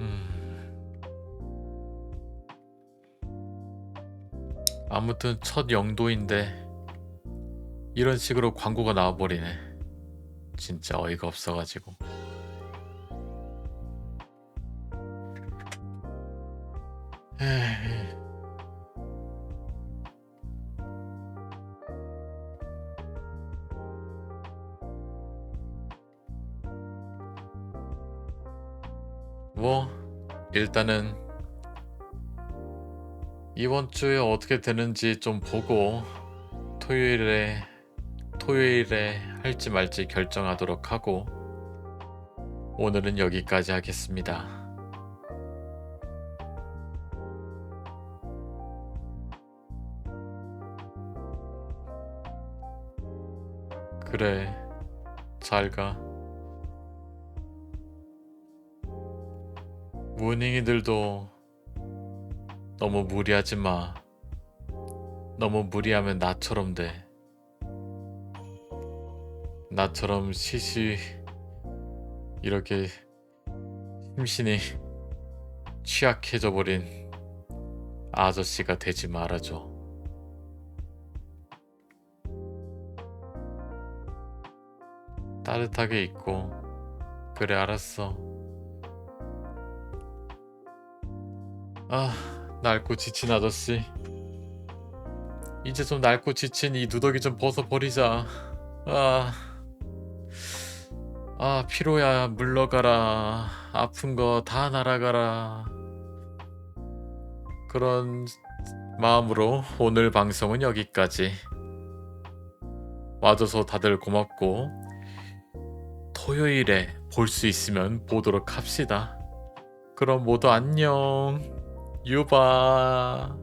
음, 아무튼 첫 영도인데 이런 식으로 광고가 나와버리네. 진짜 어이가 없어가지고. 에이, 뭐 일단은 이번 주에 어떻게 되는지 좀 보고 토요일에 할지 말지 결정하도록 하고 오늘은 여기까지 하겠습니다. 그래, 잘 가. 무닝이들도 너무 무리하지 마. 너무 무리하면 나처럼 돼. 나처럼 시시 이렇게 심신이 취약해져 버린 아저씨가 되지 말아줘. 따뜻하게 있고. 그래, 알았어. 아, 낡고 지친 아저씨. 이제 좀 낡고 지친 이 누더기 좀 벗어버리자. 피로야 물러가라. 아픈 거 다 날아가라. 그런 마음으로 오늘 방송은 여기까지. 와줘서 다들 고맙고, 토요일에 볼 수 있으면 보도록 합시다. 그럼 모두 안녕. 유바.